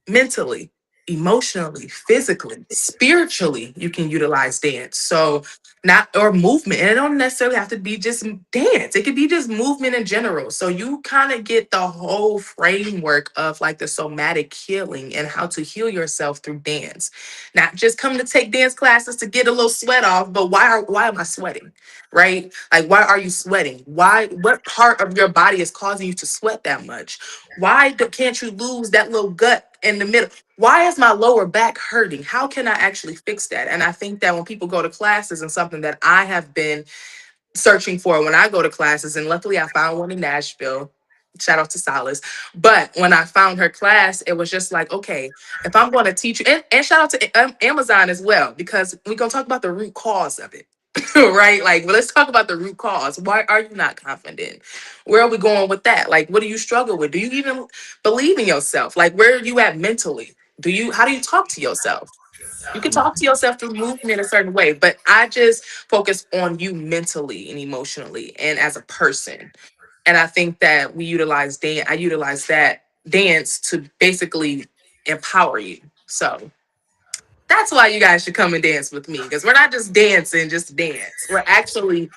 mentally, emotionally, physically, spiritually, you can utilize dance. So not or movement. And it don't necessarily have to be just dance. It could be just movement in general. So you kind of get the whole framework of like the somatic healing and how to heal yourself through dance. Not just come to take dance classes to get a little sweat off, but why am I sweating? Right? Like why are you sweating? Why what part of your body is causing you to sweat that much? Can't you lose that little gut in the middle? Why is my lower back hurting? How can I actually fix that? And I think that when people go to classes, and something that I have been searching for when I go to classes, and luckily I found one in Nashville. Shout out to Solace. But when I found her class, it was just like, okay, if I'm going to teach you, and shout out to Amazon as well, because we're going to talk about the root cause of it. Right? Like, well, let's talk about the root cause. Why are you not confident? Where are we going with that? Like, what do you struggle with? Do you even believe in yourself? Like, where are you at mentally? How do you talk to yourself? You can talk to yourself through movement in a certain way, but I just focus on you mentally and emotionally and as a person. And I think that I utilize that dance to basically empower you. So that's why you guys should come and dance with me, because we're not just dancing, just to dance. We're actually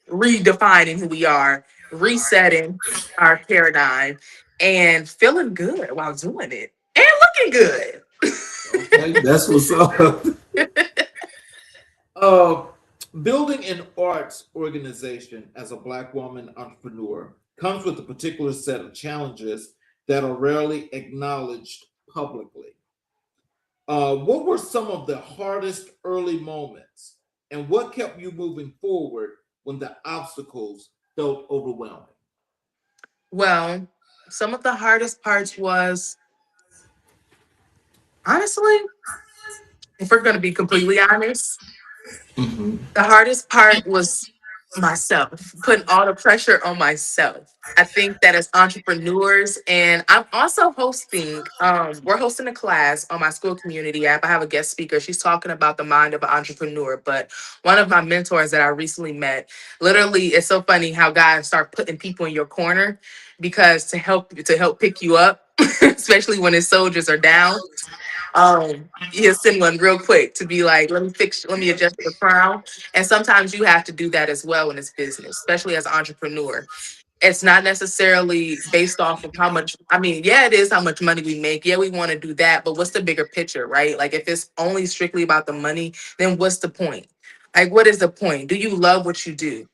redefining who we are, resetting our paradigm, and feeling good while doing it and looking good.
Okay, that's what's up. Uh, Building an arts organization as a Black woman entrepreneur comes with a particular set of challenges that are rarely acknowledged publicly. What were some of the hardest early moments, and what kept you moving forward when the obstacles felt overwhelming?
Well, some of the hardest parts was, honestly, if we're going to be completely honest,
Mhm.
the hardest part was myself, putting all the pressure on myself. I think that as entrepreneurs, and I'm also hosting, we're hosting a class on my school community app. I have a guest speaker. She's talking about the mind of an entrepreneur. But one of my mentors that I recently met, literally, it's so funny how guys start putting people in your corner because to help pick you up, especially when his soldiers are down. He'll send one real quick to be like, let me adjust the crown. And sometimes you have to do that as well in this business, especially as an entrepreneur. It's not necessarily based off of how much, I mean, yeah, it is how much money we make. Yeah, we want to do that, but what's the bigger picture, right? Like if it's only strictly about the money, then what's the point? Like, what is the point? Do you love what you do?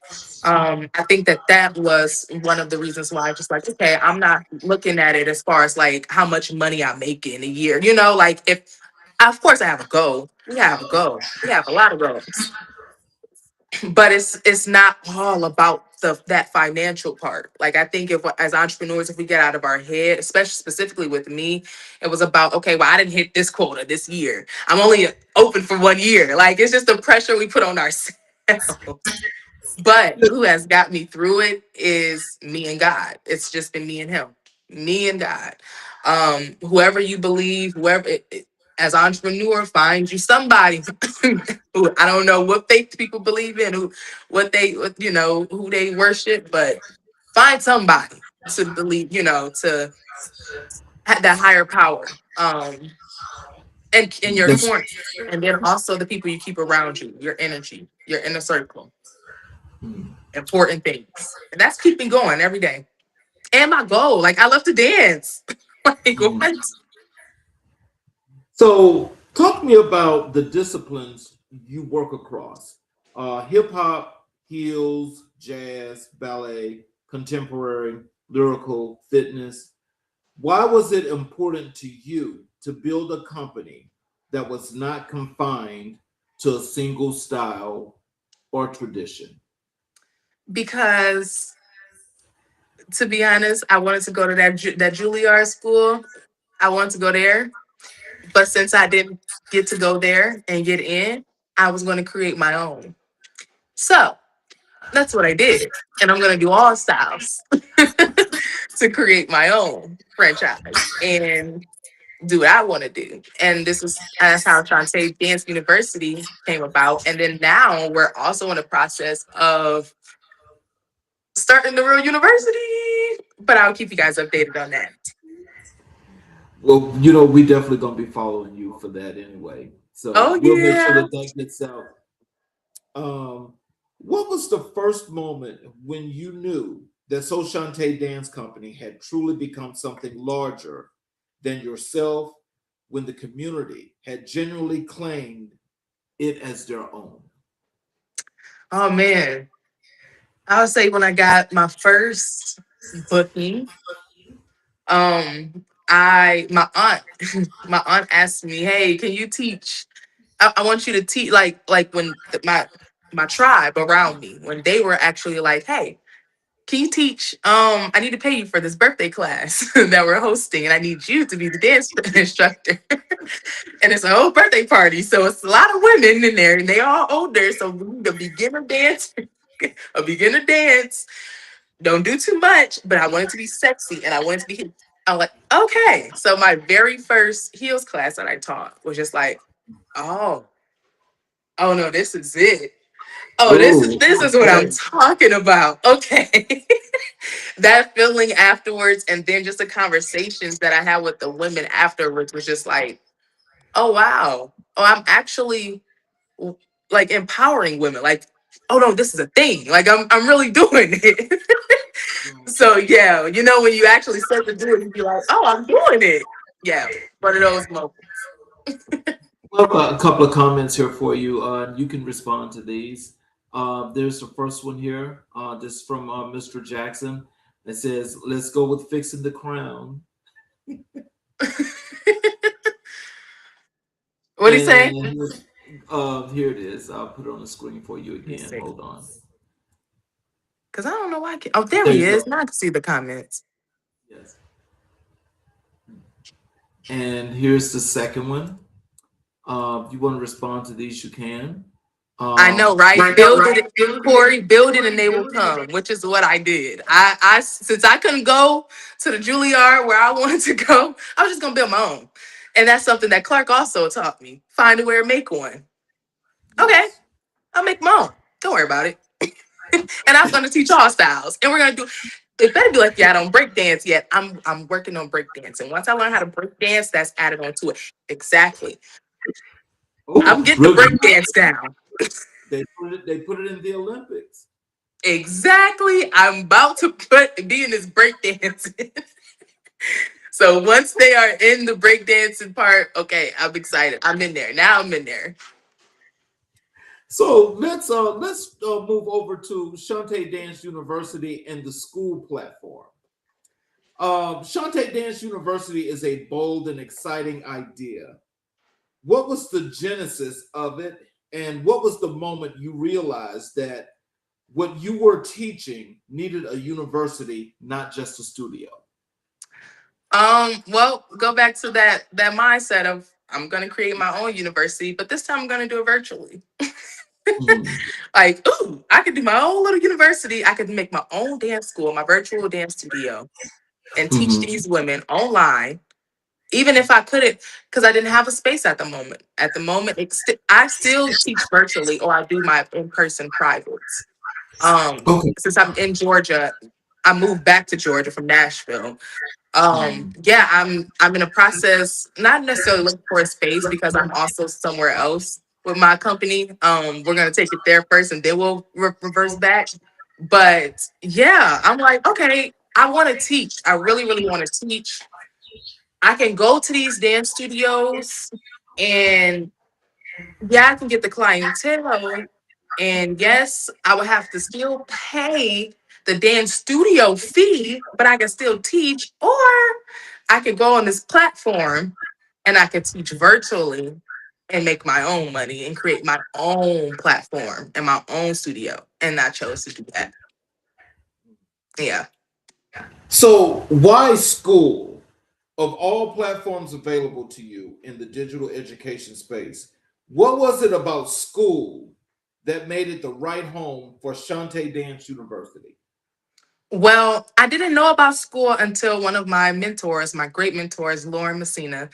I think that that was one of the reasons why I just like, okay, I'm not looking at it as far as like how much money I make in a year. Like if, of course I have a goal. We have a goal. We have a lot of goals, but it's not all about that financial part. Like I think if as entrepreneurs, if we get out of our head, especially specifically with me, it was about, okay, well, I didn't hit this quota this year. I'm only open for 1 year. Like it's just the pressure we put on ourselves. But who has got me through it is me and God. It's just been me and him. Me and God. Whoever you believe, as entrepreneur, find you somebody who, I don't know what faith people believe in, who they worship, but find somebody to believe, to have that higher power. and in your
That's
corner. And then also the people you keep around you, your energy, your inner circle, important things. And that's keeping going every day. And my goal, like I love to dance. Like what?
so. Talk to me about the disciplines you work across: hip hop, heels, jazz, ballet, contemporary, lyrical, fitness. Why was it important to you to build a company that was not confined to a single style or tradition?
Because to be honest, I wanted to go to that Juilliard school. I wanted to go there, but since I didn't get to go there and get in, I was going to create my own. So that's what I did, and I'm going to do all styles to create my own franchise and do what I want to do. And this is that's how Shantae Dance University came about. And then now we're also in the process of starting the real university. But I'll keep you guys updated on that.
Well, we definitely gonna be following you for that anyway. So
Oh
we'll make sure
yeah.
that that gets out. Um, what was the first moment when you knew that SoChauntay Dance Company had truly become something larger than yourself, when the community had genuinely claimed it as their own?
Oh man. I would say when I got my first booking, my aunt my aunt asked me, "Hey, can you teach? I want you to teach like when my tribe around me when they were actually like, hey, can you teach? I need to pay you for this birthday class that we're hosting, and I need you to be the dance instructor." And it's a whole birthday party, so it's a lot of women in there, and they all older. So we need a beginner dance, a beginner dance. Don't do too much, but I want it to be sexy, and I want it to be. I'm like, okay. So my very first heels class that I taught was just like, oh, oh no, this is it. Oh,
Oh,
this is what I'm
okay.
talking about. Okay. That feeling afterwards, and then just the conversations that I had with the women afterwards was just like, oh wow. Oh, I'm actually like empowering women. Like, oh no, this is a thing. Like I'm really doing it. So yeah, when you actually start to do it, you be like, oh, I'm doing it. Yeah. One of those moments.
Well, a couple of comments here for you. You can respond to these. There's the first one here. This is from Mr. Jackson. It says, "Let's go with fixing the crown."
What'd he say?
And here it is. I'll put it on the screen for you
Let me
again.
see.
Hold on.
Because I don't know why I can't. Oh, there
There
he
you
is.
go.
Now I can see the comments.
Yes. And here's the second one. If you want to respond to these, you can.
I know, right?
I know,
Build it,
right? Build it,
Corey, build it and
Corey,
they will
build it, and
come, which is what I did. I since I couldn't go to the Juilliard where I wanted to go, I was just gonna build my own. And that's something that Clark also taught me. Find a way to make one. Okay,
yes.
I'll make my own. Don't worry about it. And I'm gonna teach all styles. And we're gonna do it better be like, yeah, I don't break dance yet. I'm working on break dance. And once I learn how to break dance, that's added onto it. Exactly. I'm
Oh,
getting the break
brilliant.
dance down.
They put it in the Olympics.
Exactly. I'm about to be in this breakdancing. So once they are in the breakdancing part, okay, I'm excited. I'm in there. Now I'm in there.
So let's move over to Shantae Dance University and the school platform. Shantae Dance University is a bold and exciting idea. What was the genesis of it, and what was the moment you realized that what you were teaching needed a university, not just a studio?
Well, go back to that mindset of I'm gonna create my own university, but this time I'm gonna do it virtually.
Mhm.
Like, ooh, I could do my own little university. I could make my own dance school, my virtual dance studio, and teach
Mhm.
these women online even if I couldn't, because I didn't have a space at the moment. At the moment, I still teach virtually, or I do my in-person privates.
Okay.
Since I'm in Georgia, I moved back to Georgia from Nashville. Yeah, I'm in a process, not necessarily looking for a space because I'm also somewhere else with my company. We're gonna take it there first and then we'll reverse back. But yeah, I'm like, okay, I want to teach. I really, really want to teach. I can go to these dance studios and yeah, I can get the clientele. And yes, I would have to still pay the dance studio fee, but I can still teach. Or I could go on this platform and I could teach virtually and make my own money and create my own platform and my own studio. And I chose to do that. Yeah.
So, why school? Of all platforms available to you in the digital education space, what was it about school that made it the right home for SoChauntay Dance University?
Well, I didn't know about school until one of my mentors, my great mentors, Lauren Messina.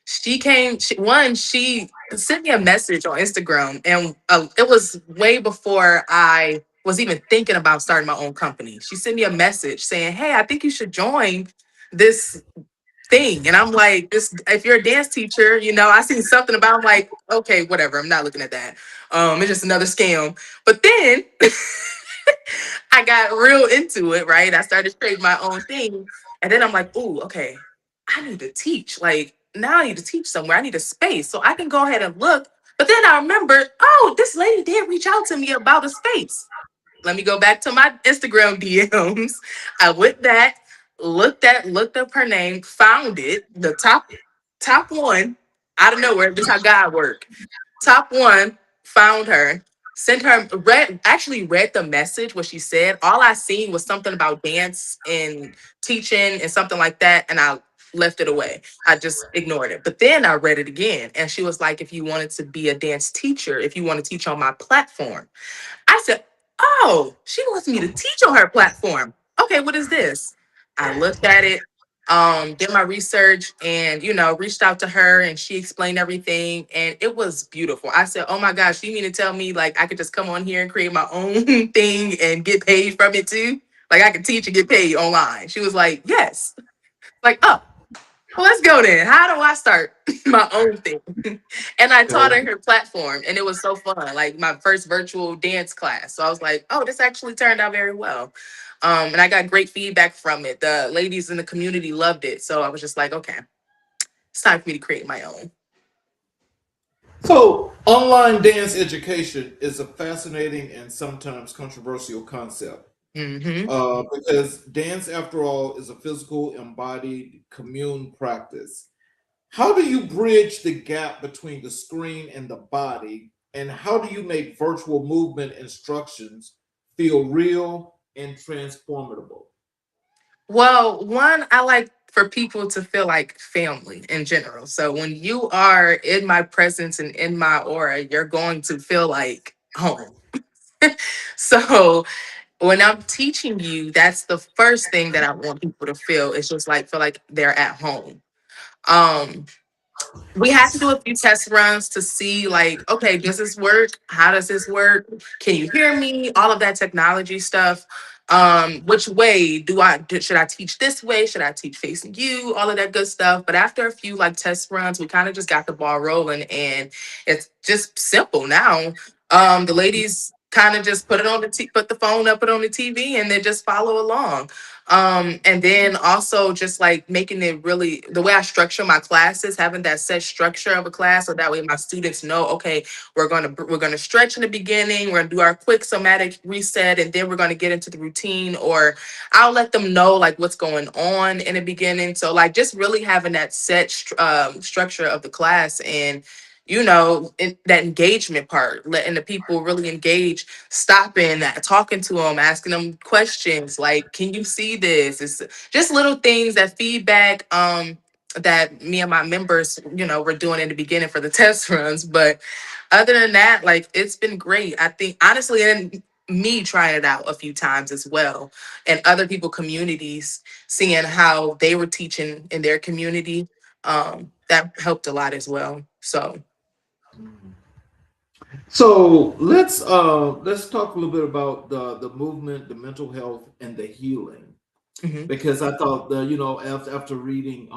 She sent me a message on Instagram, and it was way before I was even thinking about starting my own company. She sent me a message saying, "Hey, I think you should join this thing." And I'm like, "This, if you're a dance teacher, I seen something about." I'm like, "Okay, whatever. I'm not looking at that. It's just another scam." But then I got real into it, right? I started creating my own thing. And then I'm like, "Ooh, okay, I need to teach. Like, now I need to teach somewhere. I need a space. So I can go ahead and look." But then I remembered, oh, this lady did reach out to me about a space. Let me go back to my Instagram DMs. I went back, looked up her name, found it, the top one out of nowhere. This is how God work. Top one, found her, sent her, read the message, what she said. All I seen was something about dance and teaching and something like that. And I left it away. I just ignored it. But then I read it again. And she was like, if you wanted to be a dance teacher, if you want to teach on my platform. I said, oh, she wants me to teach on her platform. Okay, what is this? I looked at it, did my research, and reached out to her, and she explained everything, and it was beautiful. I said, oh my gosh, you mean to tell me like I could just come on here and create my own thing and get paid from it too? Like I could teach and get paid online. She was like, yes. Like, oh, well, let's go then. How do I start my own thing? And I taught
Okay.
her her platform, and it was so fun. Like my first virtual dance class. So I was like, oh, this actually turned out very well. And I got great feedback from it. The ladies in the community loved it. So I was just like, okay, it's time for me to create my own.
So, online dance education is a fascinating and sometimes controversial concept
Hmm.
because dance, after all, is a physical, embodied, commune practice. How do you bridge the gap between the screen and the body? And how do you make virtual movement instructions feel real and transformable?
Well, one, I like for people to feel like family in general. So when you are in my presence and in my aura, you're going to feel like home. So when I'm teaching you, that's the first thing that I want people to feel. It's just like feel like they're at home. Um, we had to do a few test runs to see like, okay, does this work? How does this work? Can you hear me? All of that technology stuff. Which way should I teach this way? Should I teach facing you? All of that good stuff. But after a few like test runs, we kind of just got the ball rolling, and it's just simple now. The ladies kind of just put the phone up, put it on the TV, and then just follow along. And then also just like making it really the way I structure my classes, having that set structure of a class, so that way my students know, okay, we're gonna stretch in the beginning, we're gonna do our quick somatic reset, and then we're gonna get into the routine, or I'll let them know like what's going on in the beginning. So like just really having that structure of the class, and that engagement part, letting the people really engage, stopping, talking to them, asking them questions like, "Can you see this?" It's just little things that feedback that me and my members, were doing in the beginning for the test runs. But other than that, like it's been great. I think honestly, and me trying it out a few times as well, and other people communities seeing how they were teaching in their community, that helped a lot as well. So
So let's talk a little bit about the movement, the mental health, and the healing,
Hmm.
because I thought the after reading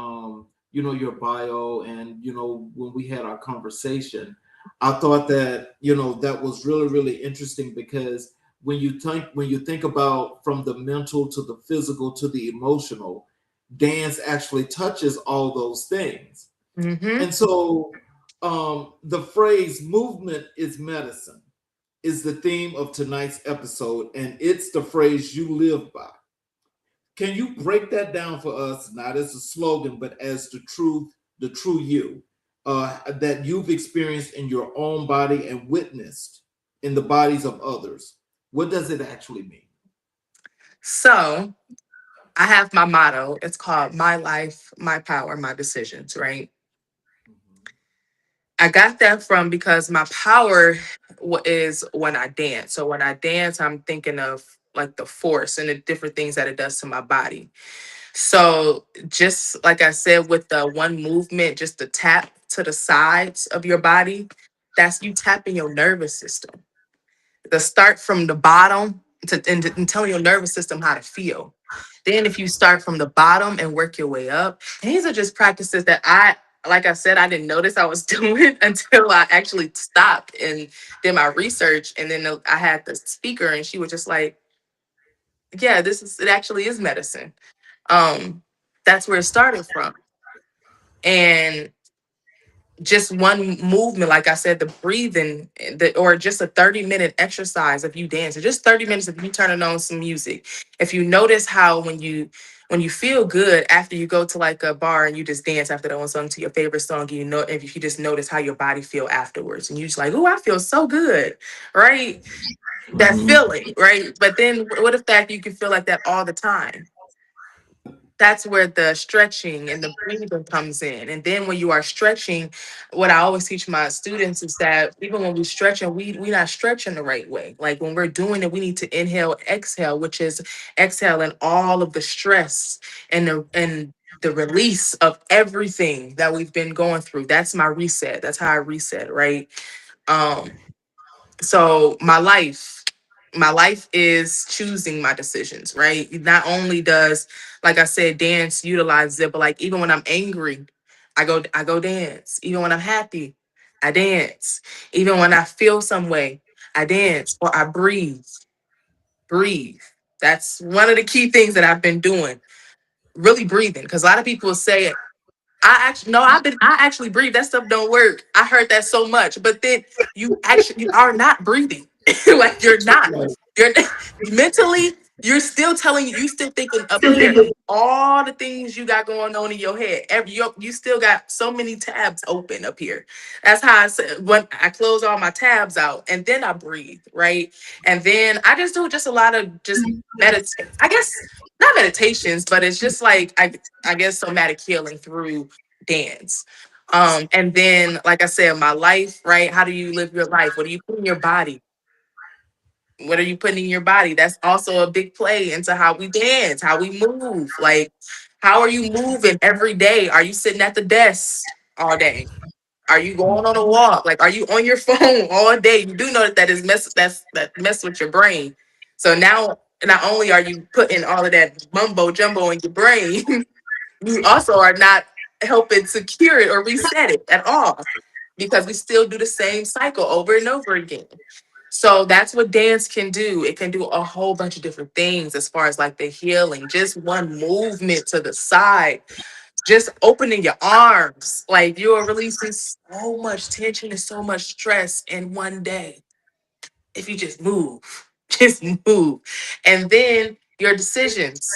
your bio, and when we had our conversation, I thought that that was really interesting, because when you think about from the mental to the physical to the emotional, dance actually touches all those things.
Hmm.
And so the phrase movement is medicine is the theme of tonight's episode, and it's the phrase you live by. Can you break that down for us, not as a slogan, but as the true you that you've experienced in your own body and witnessed in the bodies of others? What does it actually mean?
So I have my motto. It's called My Life, My Power, My Decisions, right? I got that from because my power is when I dance. So when I dance, I'm thinking of like the force and the different things that it does to my body. So just like I said, with the one movement, just the tap to the sides of your body, that's you tapping your nervous system. The start from the bottom and telling your nervous system how to feel. Then if you start from the bottom and work your way up, and these are just practices that like I said, I didn't notice I was doing until I actually stopped and did my research. And then I had the speaker and she was just like, yeah, it actually is medicine. Um, that's where it started from. And just one movement, like I said, the breathing, or just a 30-minute exercise of you dancing, just 30 minutes of you turning on some music. If you notice how when you feel good after you go to like a bar and you just dance after that one song to your favorite song, if you just notice how your body feel afterwards, and you just like, oh, I feel so good, right? That feeling, right? But then what if that you can feel like that all the time? That's where the stretching and the breathing comes in. And then when you are stretching, what I always teach my students is that even when we stretching, we not stretching the right way. Like when we're doing it, we need to inhale, exhale, which is exhaling all of the stress and the release of everything that we've been going through. That's my reset. That's how I reset, right? Um, so my life is choosing my decisions, right? Not only does, like I said, dance utilize it, but like even when I'm angry, I go dance. Even when I'm happy, I dance. Even when I feel some way, I dance, or I breathe. That's one of the key things that I've been doing, really breathing, because a lot of people say, I actually breathe. That stuff don't work. I heard that so much. But then you are not breathing. Like you're not. You're mentally, you're still telling you still thinking up here of all the things you got going on in your head. You still got so many tabs open up here. That's how I said when I close all my tabs out and then I breathe, right? And then I just do just a lot of just meditate. I guess not meditations, but it's just like I guess somatic healing through dance. And then, like I said, my life, right? How do you live your life? What do you put in your body? What are you putting in your body? That's also a big play into how we dance, how we move. Like, how are you moving every day? Are you sitting at the desk all day? Are you going on a walk? Like, are you on your phone all day? You do know that mess with your brain. So now, not only are you putting all of that mumbo jumbo in your brain, you also are not helping to cure it or reset it at all, because we still do the same cycle over and over again. So that's what dance can do. It can do a whole bunch of different things as far as like the healing, just one movement to the side, just opening your arms. Like you are releasing so much tension and so much stress in one day if you just move. Just move. And then your decisions,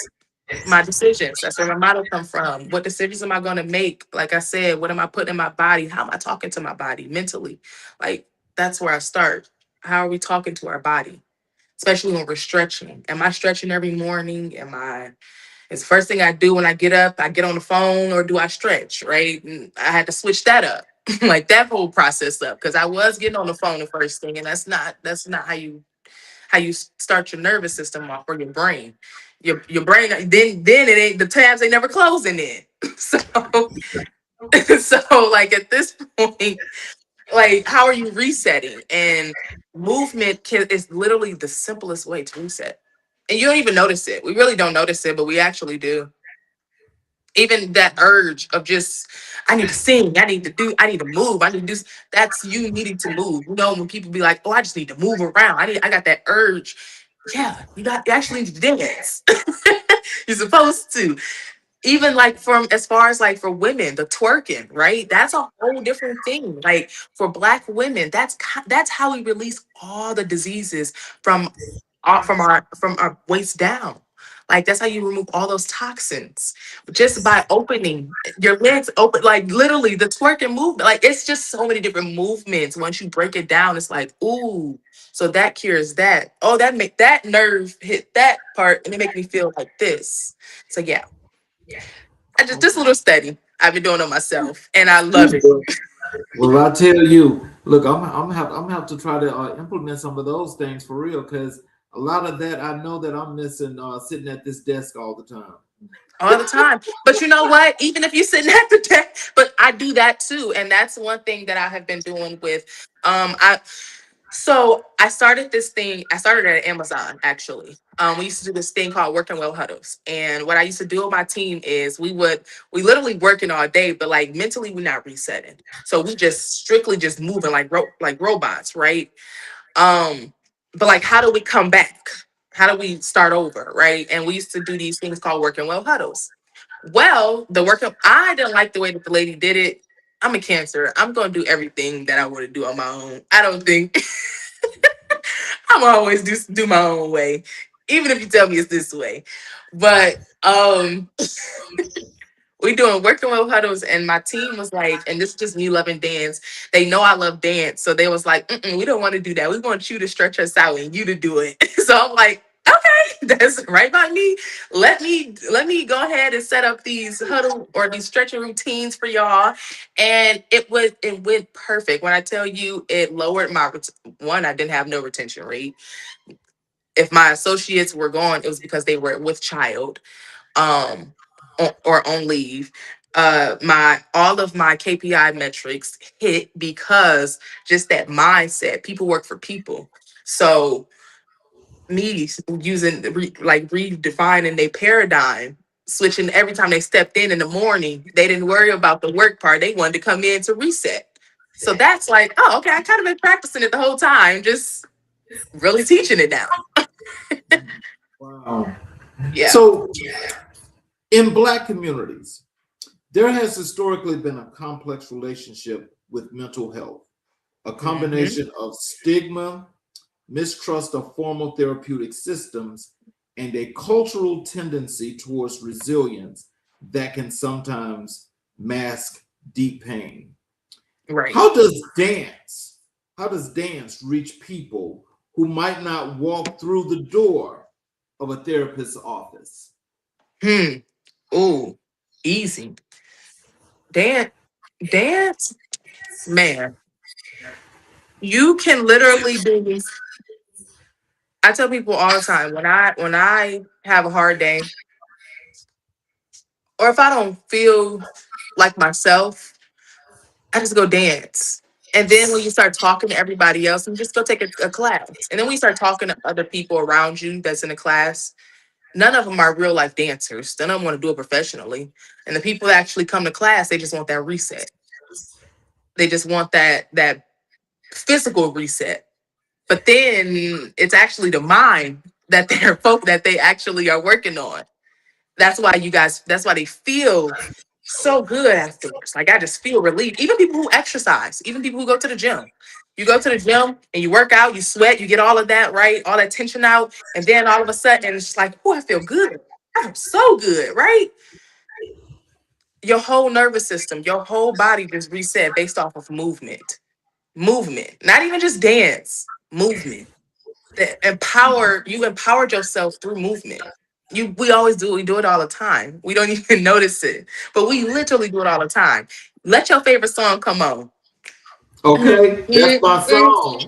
my decisions. That's where my motto come from. What decisions am I going to make? Like I said, what am I putting in my body? How am I talking to my body mentally? Like that's where I start. How are we talking to our body? Especially when we're stretching. Am I stretching every morning? It's the first thing I do when I get up, I get on the phone, or do I stretch, right? And I had to switch that up. Like that whole process up, because I was getting on the phone the first thing, and that's not how you start your nervous system off, or your brain. Your brain, then it ain't, the tabs ain't never closing it. So so like at this point, Like, how are you resetting? And is literally the simplest way to reset. And you don't even notice it. We really don't notice it, but we actually do. Even that urge of just, I need to sing, I need to move, I need to do, that's you needing to move. You know, when people be like, oh, I just need to move around. I got that urge. Yeah, you actually need to dance. You're supposed to. Even like from as far as like for women, the twerking, right? That's a whole different thing. Like for Black women, that's how we release all the diseases from from our waist down. Like that's how you remove all those toxins just by opening your legs open. Like literally the twerking movement. Like it's just so many different movements. Once you break it down, it's like, ooh, so that cures that. Oh, that make that nerve hit that part and it make me feel like this. So yeah, I just a little study I've been doing on myself, and I love it.
Well, I tell you, look, I'm gonna have to try to implement some of those things for real, because a lot of that I know that I'm missing sitting at this desk all the time.
All the time. But you know what? Even if you're sitting at the desk, but I do that too. And that's one thing that I have been doing with I started this thing, I started at Amazon actually. We used to do this thing called working well huddles. And what I used to do with my team is we literally working all day, but like mentally we're not resetting. So we just strictly just moving like like robots, right? Um, but like, how do we come back? How do we start over, right? And we used to do these things called working well huddles. Well, I didn't like the way that the lady did it. I'm a Cancer. I'm gonna do everything that I want to do on my own. I don't think I'm always do my own way, even if you tell me it's this way. But we doing working with huddles, and my team was like, and this is just me loving dance. They know I love dance, so they was like, we don't want to do that. We want you to stretch us out and you to do it. So I'm like, okay, that's right by me. Let me go ahead and set up these huddle or these stretching routines for y'all, and it went perfect. When I tell you, it lowered one. I didn't have no retention rate. If my associates were gone, it was because they were with child um or on leave. My all of my KPI metrics hit because just that mindset. People work for people. So me using like redefining their paradigm, switching every time they stepped in the morning, they didn't worry about the work part. They wanted to come in to reset. So that's like, oh, okay, I kind of been practicing it the whole time, just really teaching it now.
Wow.
Yeah.
So in Black communities, there has historically been a complex relationship with mental health, a
Mhm.
combination of stigma, mistrust of formal therapeutic systems, and a cultural tendency towards resilience that can sometimes mask deep pain.
Right.
How does dance reach people who might not walk through the door of a therapist's office?
Hmm. Ooh, easy. Dance, dance, man. You can literally do. I tell people all the time when I have a hard day, or if I don't feel like myself, I just go dance. And then when you start talking to everybody else, and just go take a class. And then when you start talking to other people around you that's in a class, none of them are real life dancers. None of them want to do it professionally. And the people that actually come to class, they just want that reset. They just want that physical reset. But then it's actually the mind that that they actually are working on. That's why they feel so good afterwards. Like I just feel relieved. Even people who exercise, even people who go to the gym. You go to the gym and you work out, you sweat, you get all of that, right? All that tension out. And then all of a sudden it's just like, oh, I feel good. I feel so good, right? Your whole nervous system, your whole body just reset based off of movement. Movement. Not even just dance, movement. You empowered yourself through movement. We always do it. We do it all the time. We don't even notice it, but we literally do it all the time. Let your favorite song come on.
Okay, that's my song.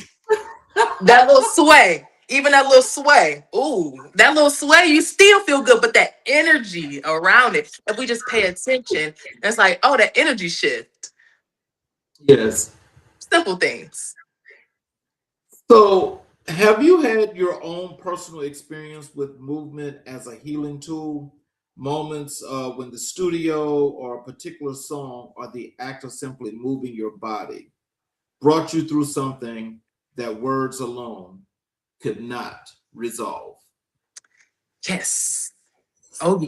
That little sway, even that little sway. Ooh, that little sway, you still feel good, but that energy around it. If we just pay attention, it's like, oh, that energy shift.
Yes.
Simple things.
So, have you had your own personal experience with movement as a healing tool? Moments when the studio or a particular song or the act of simply moving your body brought you through something that words alone could not resolve.
Yes. Oh,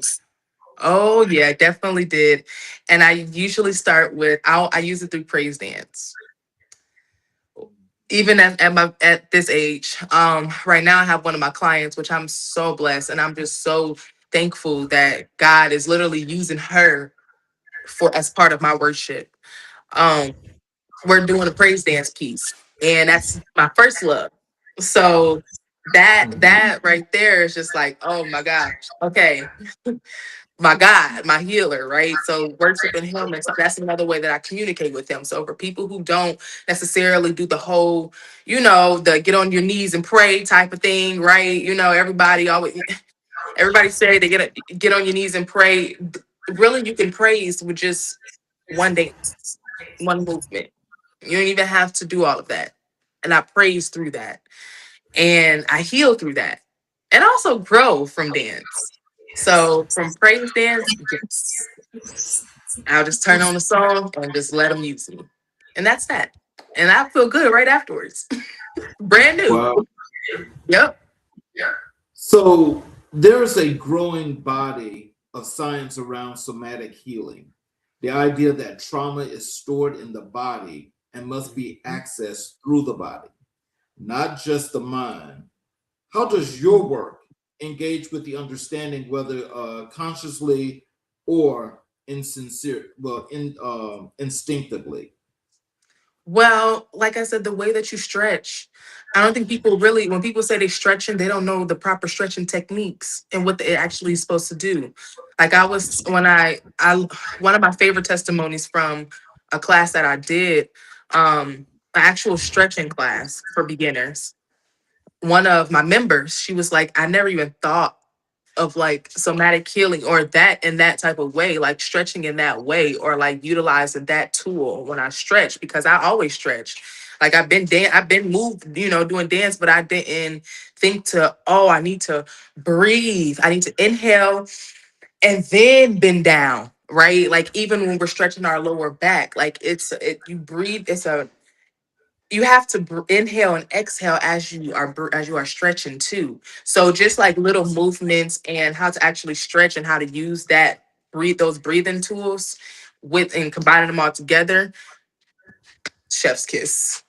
oh yeah, I definitely did. And I usually start with I use it through praise dance. Even at this age. Right now I have one of my clients, which I'm so blessed, and I'm just so thankful that God is literally using her for as part of my worship. Um, we're doing a praise dance piece, and that's my first love. So that right there is just like, oh my gosh, okay, my God, my healer, right? So worshiping him, and so that's another way that I communicate with him. So for people who don't necessarily do the whole, the get on your knees and pray type of thing, right? Everybody say they get on your knees and pray. Really, you can praise with just one dance, one movement. You don't even have to do all of that. And I praise through that. And I heal through that. And also grow from dance. So from praise dance, yes. I'll just turn on the song and just let them use me. And that's that. And I feel good right afterwards. Brand new.
Wow.
Yep.
So, there is a growing body of science around somatic healing. The idea that trauma is stored in the body and must be accessed through the body, not just the mind. How does your work engage with the understanding, whether consciously or instinctively?
Well, like I said, the way that you stretch, I don't think people really, when people say they stretching, they don't know the proper stretching techniques and what it actually is supposed to do. Like I was, one of my favorite testimonies from a class that I did, an actual stretching class for beginners. One of my members, she was like, I never even thought of like somatic healing or that in that type of way, like stretching in that way, or like utilizing that tool when I stretch, because I always stretch. Like I've been moved, doing dance, but I didn't think to, oh, I need to breathe. I need to inhale and then bend down. Right. Like even when we're stretching our lower back, like you breathe. You have to inhale and exhale as you are stretching too. So just like little movements and how to actually stretch and how to use those breathing tools with and combining them all together, chef's kiss.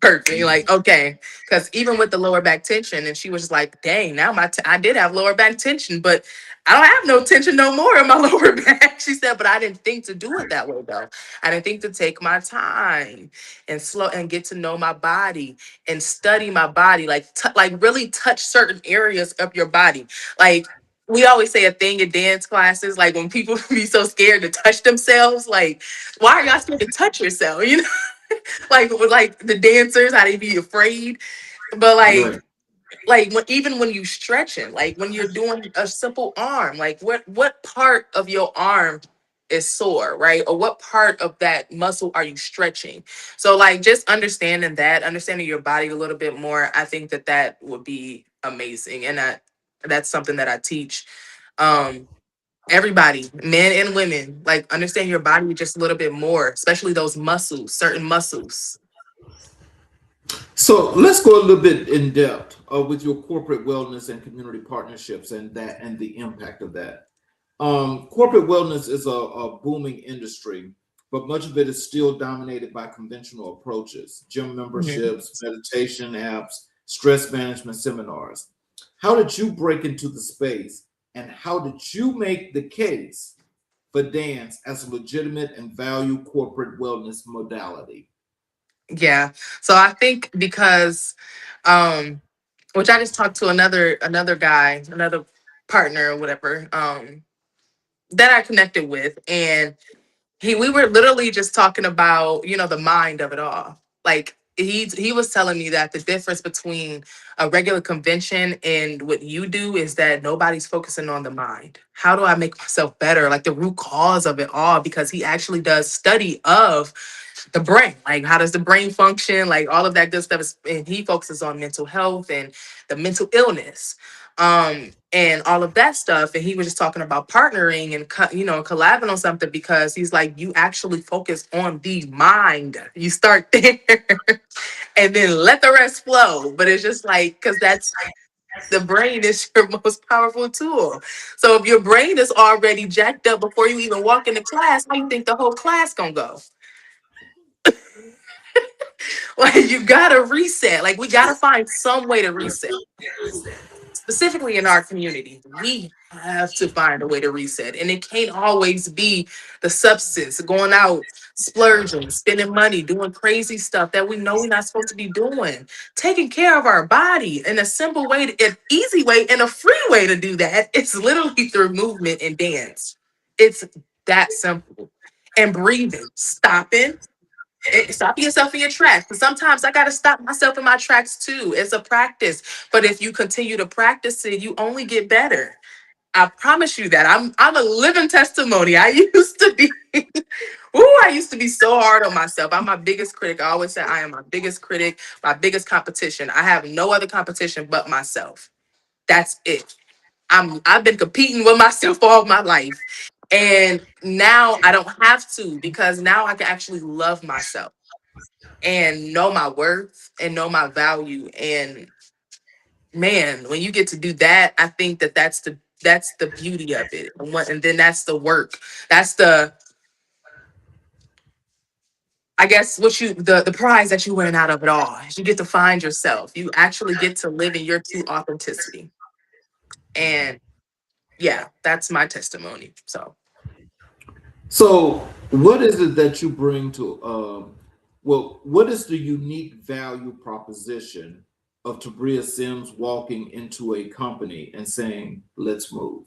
Perfect. Like, okay. Because even with the lower back tension, and she was just like, dang, now I did have lower back tension, but I don't have no tension no more in my lower back. She said, but I didn't think to do it that way though. I didn't think to take my time and slow and get to know my body and study my body, like like really touch certain areas of your body. Like we always say a thing in dance classes, like when people be so scared to touch themselves, like, why are y'all scared to touch yourself? Like the dancers, how they be afraid. But
Right.
even when you stretching, like when you're doing a simple arm, like what part of your arm is sore, right? Or what part of that muscle are you stretching? So like just understanding your body a little bit more, I think that would be amazing. And that's something that I teach. Um, Everybody, men and women, like understand your body just a little bit more, especially those muscles, certain muscles.
So let's go a little bit in depth with your corporate wellness and community partnerships and the impact of that. Corporate wellness is a booming industry, but much of it is still dominated by conventional approaches, gym
Mhm.
memberships, meditation apps, stress management seminars. How did you break into the space, and how did you make the case for dance as a legitimate and value corporate wellness modality?
Yeah. So I think because um which I just talked to another guy, another partner or whatever, that I connected with, and we were literally just talking about, the mind of it all. Like he was telling me that the difference between a regular convention and what you do is that nobody's focusing on the mind. How do I make myself better? Like the root cause of it all, because he actually does study of the brain. Like how does the brain function? Like all of that good stuff and he focuses on mental health and the mental illness. And all of that stuff. And he was just talking about partnering and collabing on something because he's like, you actually focus on the mind. You start there and then let the rest flow. But it's just like, because that's the brain is your most powerful tool. So if your brain is already jacked up before you even walk into class, how you think the whole class gonna go? Like you gotta reset. Like we gotta find some way to reset. Specifically in our community, we have to find a way to reset. And it can't always be the substance, going out, splurging, spending money, doing crazy stuff that we know we're not supposed to be doing. Taking care of our body in a simple way, an easy way, and a free way to do that. It's literally through movement and dance. It's that simple. And breathing, stopping yourself in your tracks. But sometimes I got to stop myself in my tracks too. It's a practice. But if you continue to practice it, you only get better. I promise you that. I'm a living testimony. I used to be I used to be so hard on myself. I'm my biggest critic. I always say I am my biggest critic, my biggest competition. I have no other competition but myself. That's it. I've been competing with myself all my life. And now I don't have to because now I can actually love myself and know my worth and know my value. And man, when you get to do that, I think that that's the beauty of it. And then that's the work. That's the, I guess what the prize that you win out of it all is you get to find yourself. You actually get to live in your true authenticity. And yeah, that's my testimony.
So, what is it that you bring to? What is the unique value proposition of Tabria Sims walking into a company and saying, "Let's move"?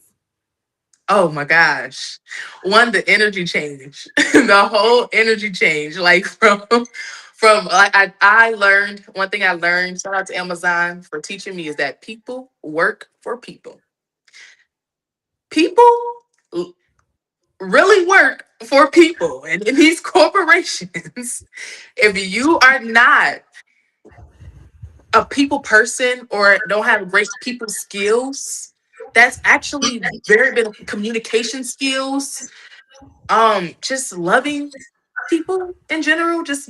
Oh my gosh. One, the energy change. The whole energy change. Like from like I learned one thing I learned, shout out to Amazon for teaching me is that people work for people. People l- really work for people. And in these corporations, if you are not a people person or don't have great people skills, that's actually very bit of communication skills, just loving people in general, just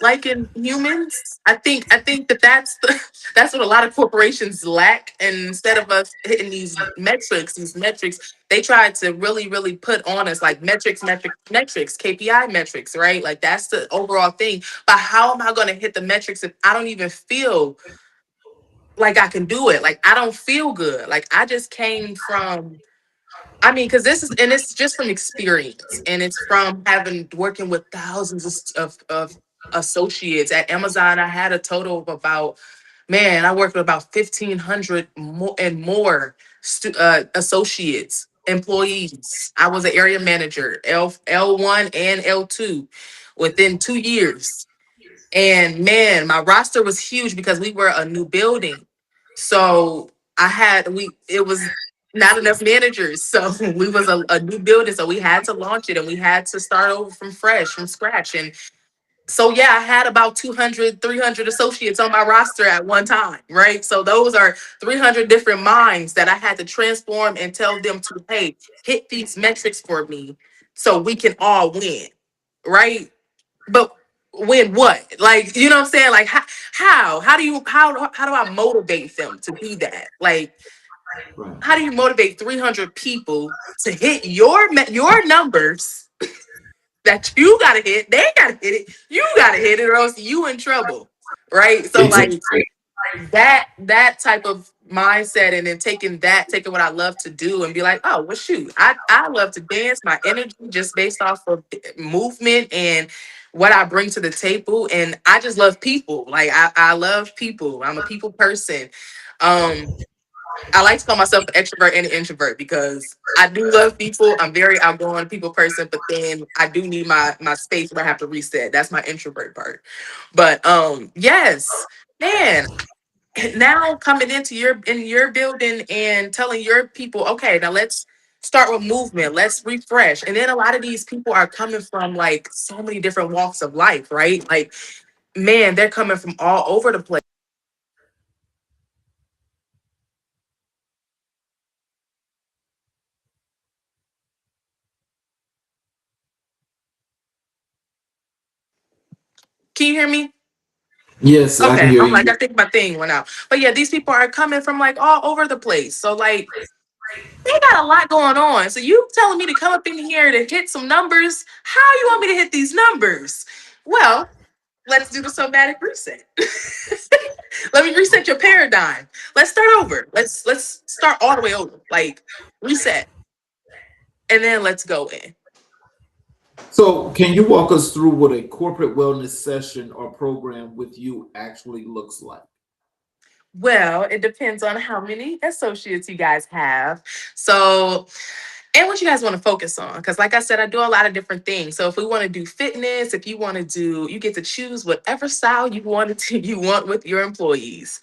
liking humans. I think that that's that's what a lot of corporations lack. And instead of us hitting these metrics, they try to really put on us like metrics, KPI metrics, right? Like that's the overall thing. But how am I going to hit the metrics if I don't even feel like I can do it? Like I don't feel good. Like I just came from, I mean, because this is, and it's just from experience, and it's from having working with thousands of associates at Amazon. I had a total of about, man, I worked with about 1,500 more associates, employees. I was an area manager, L1 and L2, within 2 years. And man, my roster was huge because we were a new building. So it was not enough managers. So we was a new building. So we had to launch it and we had to start over from scratch. And so yeah, I had about 200, 300 associates on my roster at one time, right? So those are 300 different minds that I had to transform and tell them to, hey, hit these metrics for me so we can all win, right? But win what? Like, you know what I'm saying? Like how do I motivate them to do that? Like,
Right.
how do you motivate 300 people to hit your numbers that you gotta hit? They gotta hit it. You gotta hit it, or else you in trouble, right? So like
Exactly.
that type of mindset, and then taking what I love to do and be like, oh well shoot, I love to dance. My energy just based off of movement and what I bring to the table. And I just love people. Like I love people. I'm a people person. Um I like to call myself an extrovert and an introvert because I do love people. I'm very outgoing people person, but then I do need my space where I have to reset. That's my introvert part. But yes, man, now coming into your building and telling your people, okay, now let's start with movement, let's refresh. And then a lot of these people are coming from like so many different walks of life, right? Like, man, they're coming from all over the place. Can you hear me?
Yes, I can
Okay,
hear
I'm like,
you.
I think my thing went out. But yeah, these people are coming from like all over the place. So like they got a lot going on. So you telling me to come up in here to hit some numbers? How you want me to hit these numbers? Well, let's do the somatic reset. Let me reset your paradigm. Let's start over. Let's start all the way over. Like reset. And then let's go in.
So, can you walk us through what a corporate wellness session or program with you actually looks like?
Well, it depends on how many associates you guys have. So and what you guys want to focus on. Because, like I said, I do a lot of different things. So, if we want to do fitness, if you want to do, you get to choose whatever style you want to you want with your employees.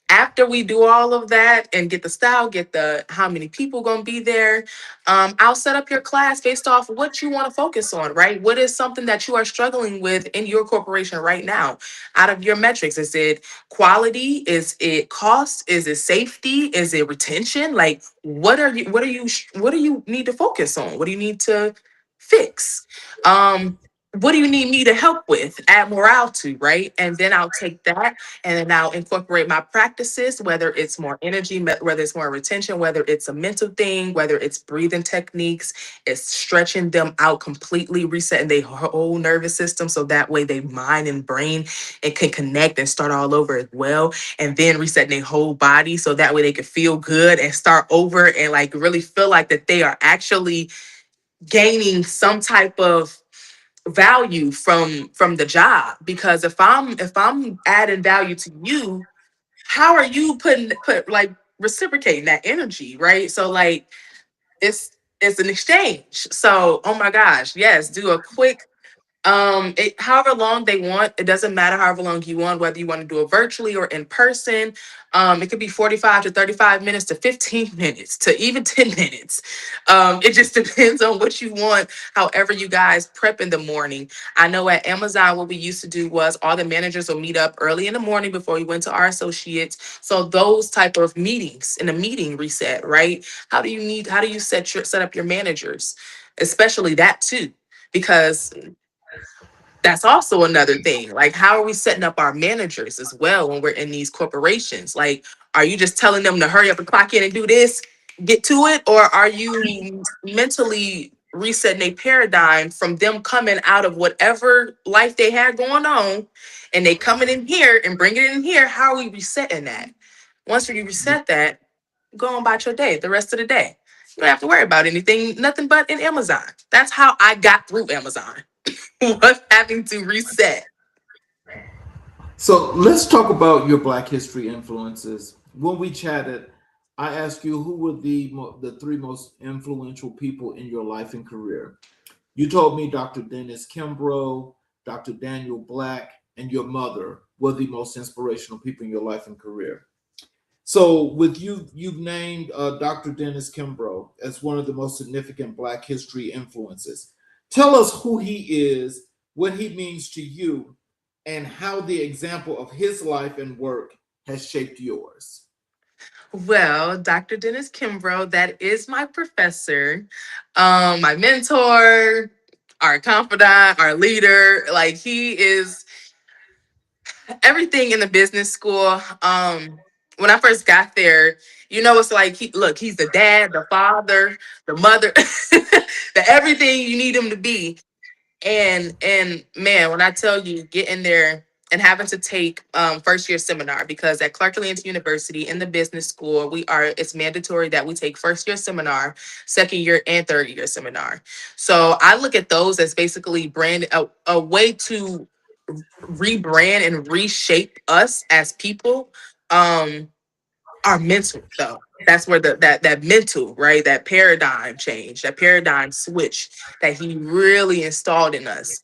After we do all of that and get the style, get the how many people going to be there, I'll set up your class based off what you want to focus on, right? What is something that you are struggling with in your corporation right now? Out of your metrics, is it quality? Is it cost? Is it safety? Is it retention? Like, what do you need to focus on? What do you need to fix? What do you need me to help with, add morale to, right? And then I'll take that and then I'll incorporate my practices, whether it's more energy, whether it's more retention, whether it's a mental thing, whether it's breathing techniques, it's stretching them out completely, resetting their whole nervous system so that way they mind and brain and can connect and start all over as well. And then resetting their whole body so that way they can feel good and start over and like really feel like that they are actually gaining some type of value from the job. Because if I'm adding value to you, how are you put like reciprocating that energy, right? So like it's an exchange. So oh my gosh, yes, do a quick however long they want. It doesn't matter however long you want, whether you want to do it virtually or in person. It could be 45 to 35 minutes to 15 minutes to even 10 minutes. It just depends on what you want, however you guys prep in the morning. I know at Amazon, what we used to do was all the managers will meet up early in the morning before we went to our associates. So those type of meetings in a meeting reset, right? How do you set up your managers? Especially that too. Because that's also another thing. Like, how are we setting up our managers as well when we're in these corporations? Like, are you just telling them to hurry up and clock in and do this, get to it? Or are you mentally resetting a paradigm from them coming out of whatever life they had going on and they coming in here and bringing it in here? How are we resetting that? Once you reset that, go on about your day, the rest of the day. You don't have to worry about anything, nothing but in Amazon. That's how I got through Amazon. Was having to reset.
So, let's talk about your Black History influences. When we chatted, I asked you who were the three most influential people in your life and career. You told me Dr. Dennis Kimbrough, Dr. Daniel Black, and your mother were the most inspirational people in your life and career. So, with you, you've named Dr. Dennis Kimbrough as one of the most significant Black history influences. Tell us who he is, what he means to you, and how the example of his life and work has shaped yours.
Well, Dr. Dennis Kimbrough, that is my professor, my mentor, our confidant, our leader. Like he is everything in the business school. When I first got there, it's like he's the dad, the father, the mother, the everything you need him to be. And man, when I tell you getting there and having to take first year seminar, because at Clark Atlanta University in the business school, it's mandatory that we take first year seminar, second year and third year seminar. So I look at those as basically a way to rebrand and reshape us as people. Um our mental though. That's where that mental, right? That paradigm change, that paradigm switch that he really installed in us.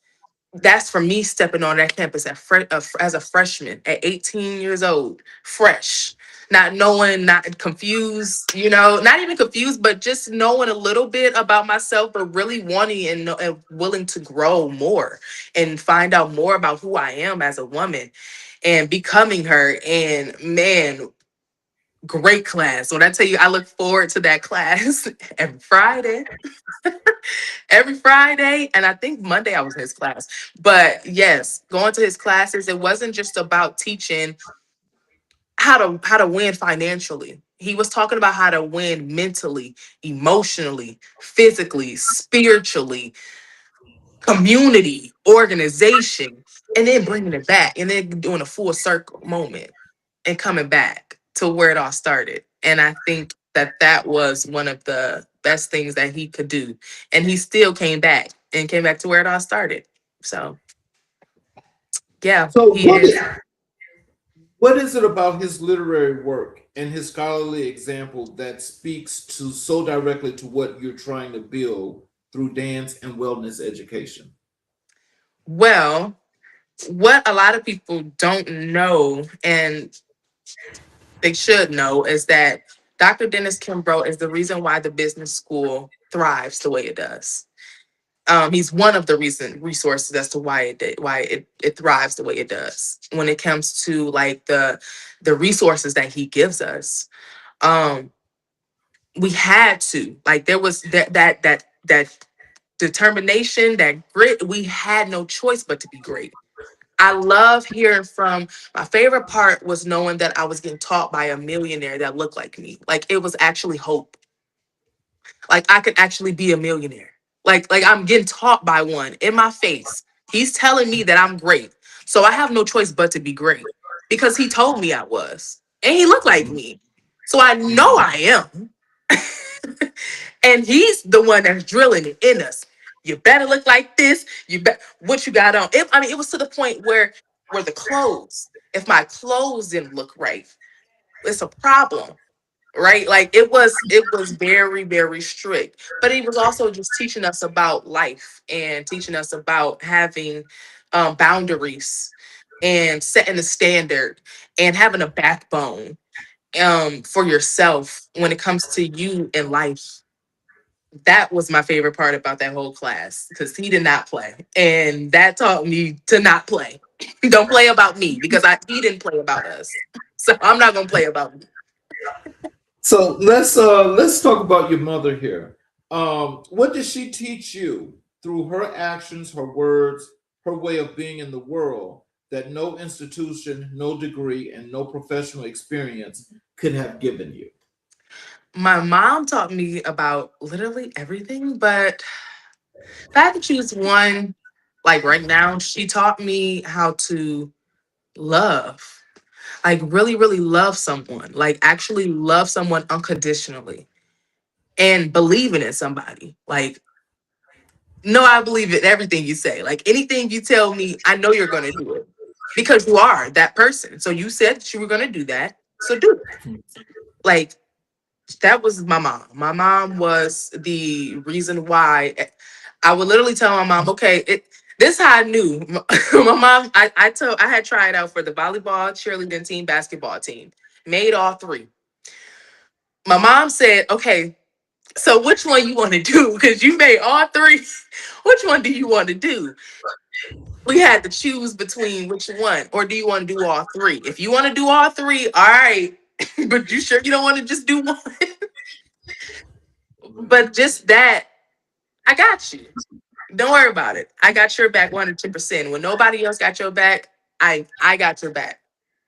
That's for me stepping on that campus as a freshman at 18 years old, fresh, not knowing, not confused, not even confused, but just knowing a little bit about myself, but really wanting and willing to grow more and find out more about who I am as a woman and becoming her. And man, great class. When I tell you, I look forward to that class every Friday. Every Friday, and I think Monday I was in his class. But yes, going to his classes, it wasn't just about teaching how to win financially. He was talking about how to win mentally, emotionally, physically, spiritually, community, organization, and then bringing it back and then doing a full circle moment and coming back to where it all started. And I think that was one of the best things that he could do. And he still came back and came back to where it all started. So, yeah,
So
he is.
what is it about his literary work and his scholarly example that speaks to so directly to what you're trying to build through dance and wellness education?
Well, what a lot of people don't know, and they should know, is that Dr. Dennis Kimbrough is the reason why the business school thrives the way it does. He's one of the resources as to why it thrives the way it does when it comes to like the resources that he gives us. Um, we had to, like, there was that determination, that grit. We had no choice but to be great. I love hearing from, my favorite part was knowing that I was getting taught by a millionaire that looked like me. Like, it was actually hope. Like, I could actually be a millionaire. Like I'm getting taught by one in my face. He's telling me that I'm great. So I have no choice but to be great because he told me I was. And he looked like me. So I know I am. And he's the one that's drilling it in us. You better look like this. What you got on. It was to the point where the clothes, if my clothes didn't look right, it's a problem, right? Like, it was very, very strict. But he was also just teaching us about life and teaching us about having boundaries and setting a standard and having a backbone for yourself when it comes to you in life. That was my favorite part about that whole class because he did not play, and that taught me to not play. Don't play about me because he didn't play about us, so I'm not gonna play about me.
So let's talk about your mother here. What did she teach you through her actions, her words, her way of being in the world that no institution, no degree, and no professional experience could have given you?
My mom taught me about literally everything, but if I had to choose one, like right now, she taught me how to love, like really, really love someone, like actually love someone unconditionally and believing in somebody. Like, no, I believe in everything you say. Like, anything you tell me, I know you're going to do it because you are that person. So you said that you were going to do that. So do it. Like, that was my mom. My mom was the reason why I would literally tell my mom, okay, this is how I knew. My mom, I had tried out for the volleyball, cheerleading team, basketball team, made all three. My mom said, okay, so which one you want to do? Because you made all three. Which one do you want to do? We had to choose between which one, or do you want to do all three? If you want to do all three, all right. But you sure you don't want to just do one? But just that, I got you. Don't worry about it. I got your back 110%. When nobody else got your back, I got your back.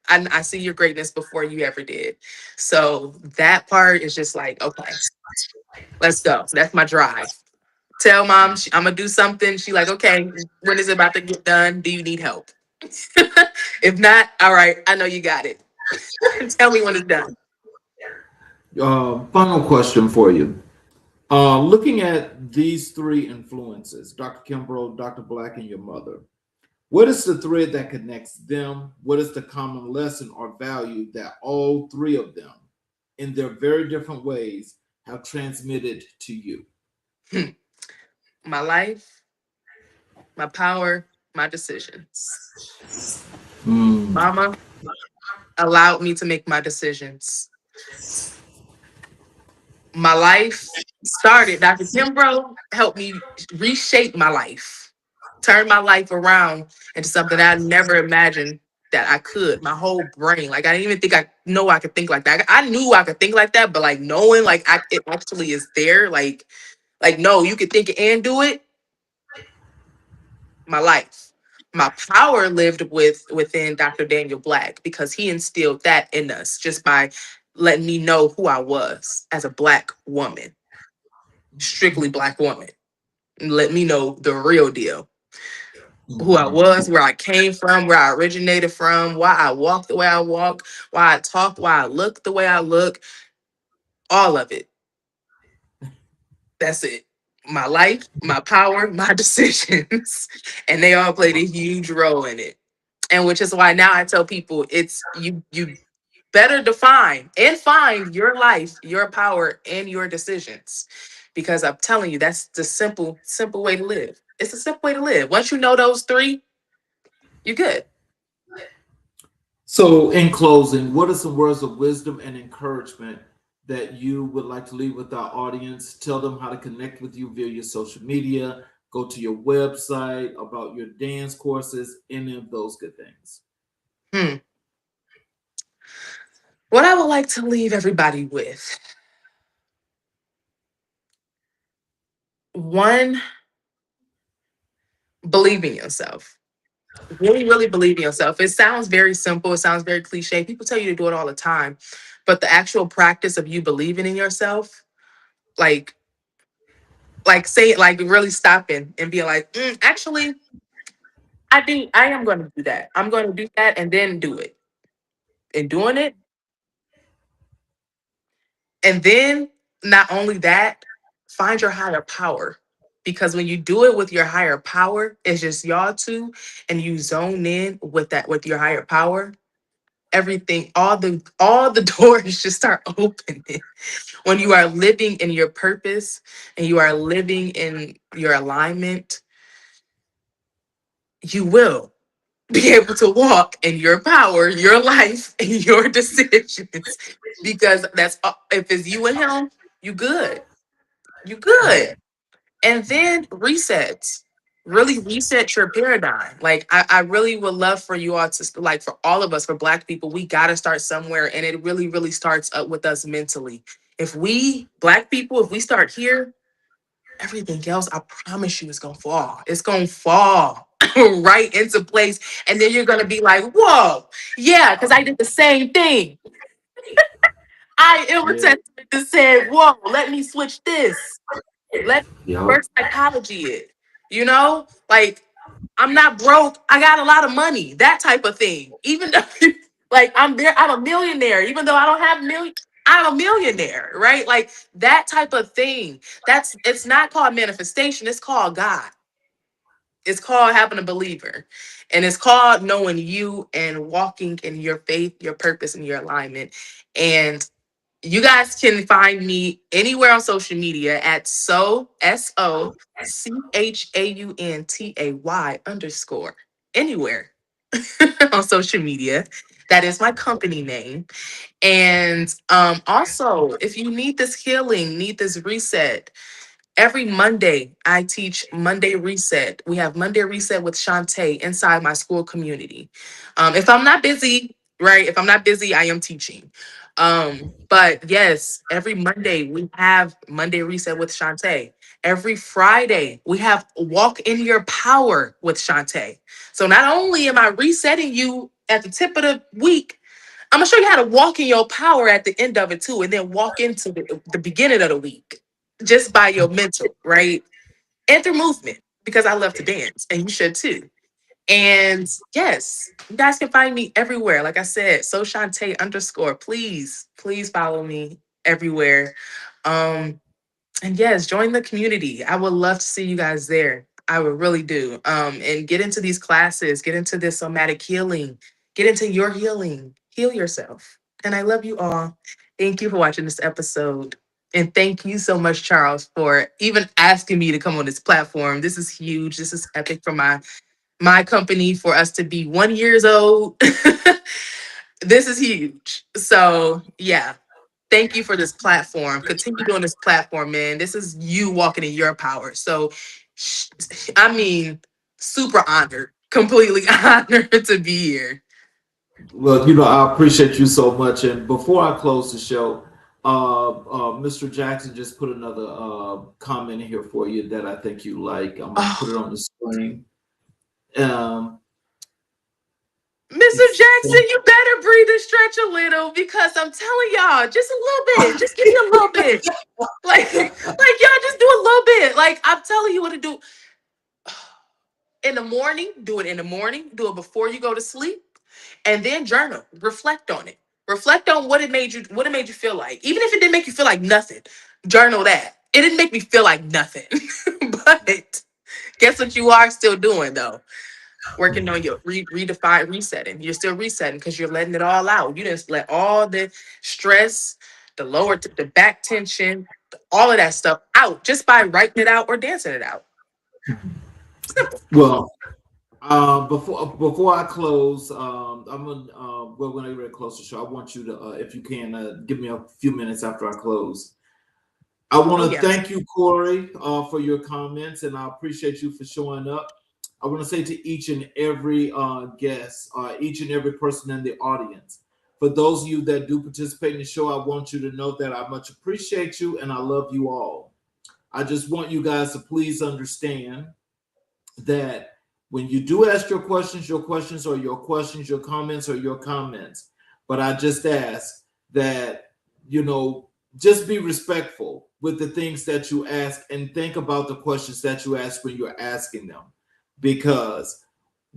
I see your greatness before you ever did. So that part is just like, okay, let's go. That's my drive. Tell mom I'm gonna do something. She like, okay, when is it about to get done? Do you need help? If not, all right, I know you got it. Tell me when it's done.
Final question for you. Looking at these three influences, Dr. Kimbrough, Dr. Black, and your mother, what is the thread that connects them? What is the common lesson or value that all three of them in their very different ways, have transmitted to you?
My life, my power, my decisions.
Mm.
Mama allowed me to make my decisions. My life started, Dr. Kimbrough helped me reshape my life, turn my life around into something I never imagined that I could. My whole brain, like I didn't even think I know I could think like that. I knew I could think like that, but like knowing like it actually is there, like no, you could think it and do it. My life, my power lived within Dr. Daniel Black because he instilled that in us just by letting me know who I was as a Black woman, strictly Black woman, and let me know the real deal, who I was, where I came from, where I originated from, why I walk the way I walk, why I talk, why I look the way I look, all of it. That's it. My life, my power, my decisions. And they all played a huge role in it. And which is why now I tell people it's you better define and find your life, your power, and your decisions. Because I'm telling you, that's the simple way to live. It's a simple way to live. Once you know those three, you're good.
So, in closing, what are some words of wisdom and encouragement that you would like to leave with our audience? Tell them how to connect with you via your social media, go to your website, about your dance courses, any of those good things.
Hmm. What I would like to leave everybody with, one, believe in yourself. Really, really believe in yourself. It sounds very simple. It sounds very cliche. People tell you to do it all the time. But the actual practice of you believing in yourself, like, say it, like really stopping and being like, actually, I am going to do that. I'm going to do that and then do it. And doing it. And then not only that, find your higher power. Because when you do it with your higher power, it's just y'all two, and you zone in with that with your higher power, everything, all the doors just start opening. When you are living in your purpose and you are living in your alignment, you will be able to walk in your power, your life, and your decisions. Because if it's you and him, you good. You good. And then resets. Really reset your paradigm. Like I really would love for you all to, like, for all of us, for Black people, we gotta start somewhere. And it really, really starts up with us mentally. If we Black people, if we start here, everything else, I promise you, is gonna fall. It's gonna fall right into place. And then you're gonna be like, whoa, yeah, because I did the same thing. I
Yeah.
irritated to say, whoa, let me switch this. Let
Yeah.
reverse psychology it. You know? Like, I'm not broke. I got a lot of money. That type of thing. Even though like I'm a millionaire. Even though I don't have million, I'm a millionaire, right? Like that type of thing. It's not called manifestation, it's called God. It's called having a believer. And it's called knowing you and walking in your faith, your purpose, and your alignment. And you guys can find me anywhere on social media at SoChauntay anywhere on social media. That is my company name. And also, if you need this healing, need this reset, every Monday, I teach Monday Reset. We have Monday Reset with Shantae inside my school community. If I'm not busy, right? If I'm not busy, I am teaching. But yes, every Monday we have Monday Reset with Shantae. Every Friday we have Walk in Your Power with Shantae. So not only am I resetting you at the tip of the week, I'm gonna show you how to walk in your power at the end of it too, and then walk into the beginning of the week just by your mental, right? And through movement, because I love to dance, and you should too. And yes, you guys can find me everywhere. Like I said, SoChauntay_. Please follow me everywhere. Um, and yes, join the community. I would love to see you guys there. I would really do. And get into these classes, get into this somatic healing, get into your healing, heal yourself. And I love you all. Thank you for watching this episode. And thank you so much, Charles, for even asking me to come on this platform. This is huge. This is epic for my company, for us to be 1 years old. This is huge. So yeah. Thank you for this platform. Continue doing this platform, man. This is you walking in your power. So I mean, super honored. Completely honored to be here.
Well, I appreciate you so much. And before I close the show, Mr. Jackson just put another comment here for you that I think you like. I'm gonna put it
Oh,
on the screen. Um,
Mr.
it's
Jackson, you better breathe and stretch a little, because I'm telling y'all, just a little bit. Just give me a little bit. Like y'all just do a little bit. Like, I'm telling you what to do. In the morning, do it in the morning. Do it before you go to sleep. And then journal. Reflect on it. Reflect on what it made you feel like. Even if it didn't make you feel like nothing, journal that. It didn't make me feel like nothing. But guess what you are still doing though? Working on your redefine resetting. You're still resetting because you're letting it all out. You just let all the stress, the back tension, all of that stuff out just by writing it out or dancing it out. Simple.
well. Before I close, I'm gonna well, when I get close to the show, I want you to, if you can, give me a few minutes after I close. I
Oh
want to
yes.
thank you, Corey, for your comments, and I appreciate you for showing up. I want to say to each and every guest, each and every person in the audience, for those of you that do participate in the show, I want you to know that I much appreciate you and I love you all. I just want you guys to please understand that when you do ask your questions are your questions, your comments are your comments. But I just ask that, just be respectful with the things that you ask and think about the questions that you ask when you're asking them. Because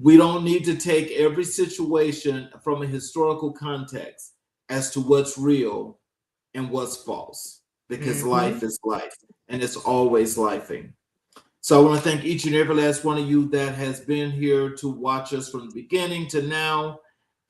we don't need to take every situation from a historical context as to what's real and what's false. Because
Mm-hmm.
life is life and it's always lifing. So I want to thank each and every last one of you that has been here to watch us from the beginning to now,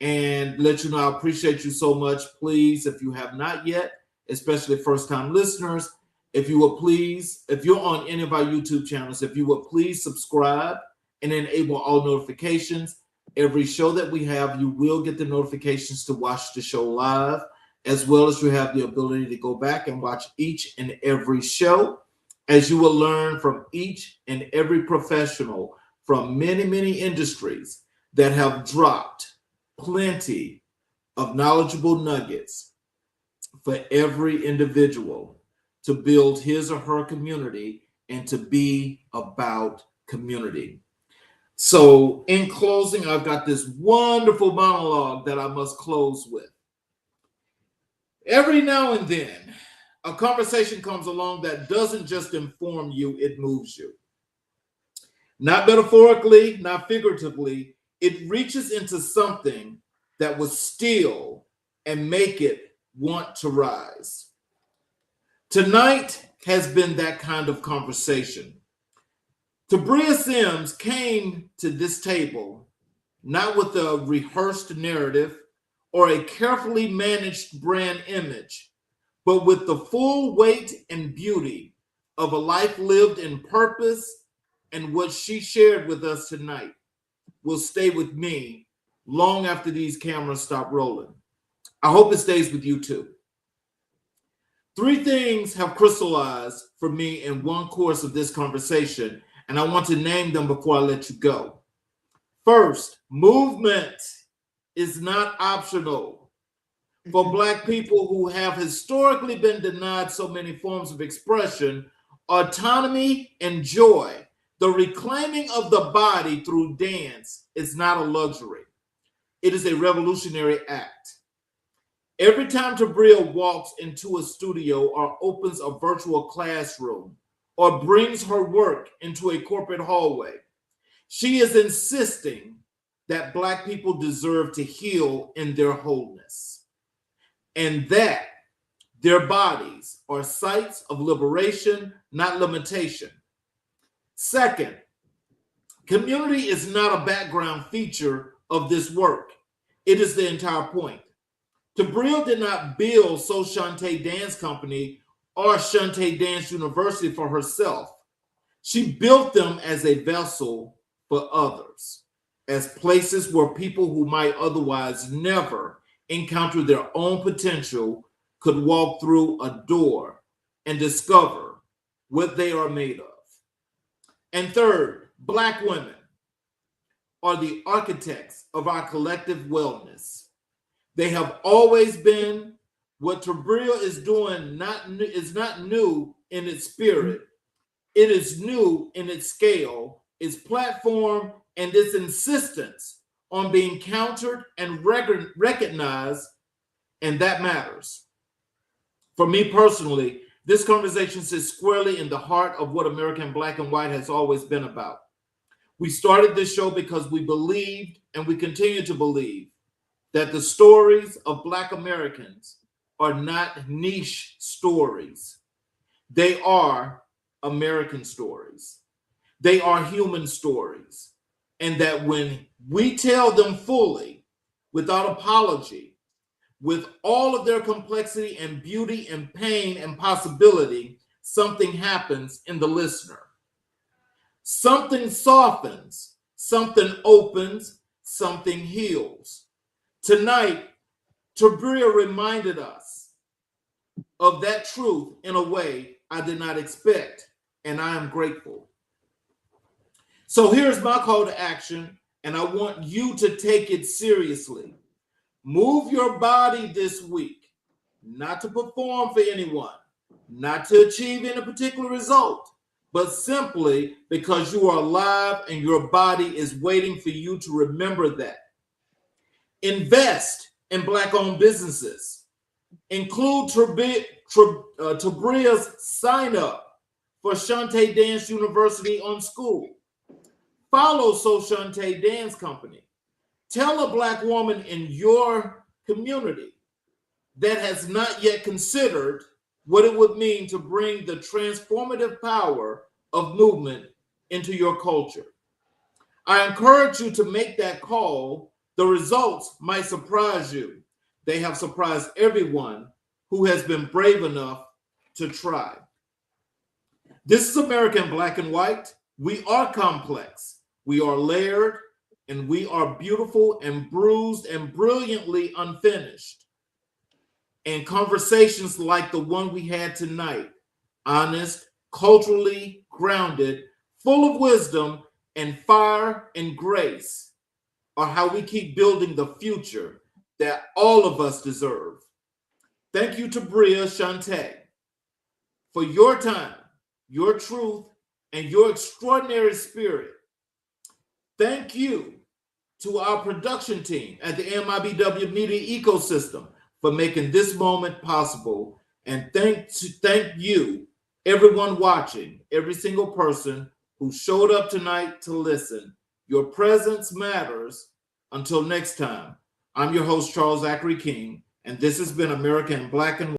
and let you know I appreciate you so much. Please, if you have not yet, especially first-time listeners, if you would please, if you're on any of our YouTube channels, if you would please subscribe and enable all notifications. Every show that we have, you will get the notifications to watch the show live, as well as you have the ability to go back and watch each and every show, as you will learn from each and every professional from many, many industries that have dropped plenty of knowledgeable nuggets for every individual to build his or her community and to be about community. So in closing, I've got this wonderful monologue that I must close with. Every now and then, a conversation comes along that doesn't just inform you, it moves you. Not metaphorically, not figuratively, it reaches into something that will steal and make it want to rise. Tonight has been that kind of conversation. Tabria Sims came to this table not with a rehearsed narrative or a carefully managed brand image, but with the full weight and beauty of a life lived in purpose. And what she shared with us tonight will stay with me long after these cameras stop rolling. I hope it stays with you too. Three things have crystallized for me in one course of this conversation, and I want to name them before I let you go. First, movement is not optional. For Black people who have historically been denied so many forms of expression, autonomy, and joy, the reclaiming of the body through dance is not a luxury. It is a revolutionary act. Every time Tabria walks into a studio or opens a virtual classroom or brings her work into a corporate hallway, she is insisting that Black people deserve to heal in their wholeness, and that their bodies are sites of liberation, not limitation. Second, community is not a background feature of this work. It is the entire point. Tabria did not build SoChauntay Dance Company or Chauntay Dance University for herself. She built them as a vessel for others, as places where people who might otherwise never encounter their own potential could walk through a door and discover what they are made of. And third, Black women are the architects of our collective wellness. They have always been. What Tabria is doing is not new in its spirit. It is new in its scale, its platform, and its insistence on being countered and recognized, and that matters. For me personally, this conversation sits squarely in the heart of what American Black and White has always been about. We started this show because we believed, and we continue to believe, that the stories of Black Americans are not niche stories. They are American stories. They are human stories. And that when we tell them fully, without apology, with all of their complexity and beauty and pain and possibility, something happens in the listener. Something softens, something opens, something heals. Tonight, Tabria reminded us of that truth in a way I did not expect, and I am grateful. So here's my call to action, and I want you to take it seriously. Move your body this week, not to perform for anyone, not to achieve any particular result, but simply because you are alive and your body is waiting for you to remember that. Invest in Black-owned businesses. Include Tabria's sign up for Chauntay Dance University on School. Follow SoChauntay Dance Company. Tell a Black woman in your community that has not yet considered what it would mean to bring the transformative power of movement into your culture. I encourage you to make that call. The results might surprise you. They have surprised everyone who has been brave enough to try. This is American Black and White. We are complex. We are layered, and we are beautiful and bruised and brilliantly unfinished. And conversations like the one we had tonight, honest, culturally grounded, full of wisdom and fire and grace, are how we keep building the future that all of us deserve. Thank you to Tabria Chauntay for your time, your truth, and your extraordinary spirit. Thank you to our production team at the MIBW Media Ecosystem for making this moment possible. And thank you, everyone watching, every single person who showed up tonight to listen. Your presence matters. Until next time, I'm your host, Charles Zachary King, and this has been American Black and White.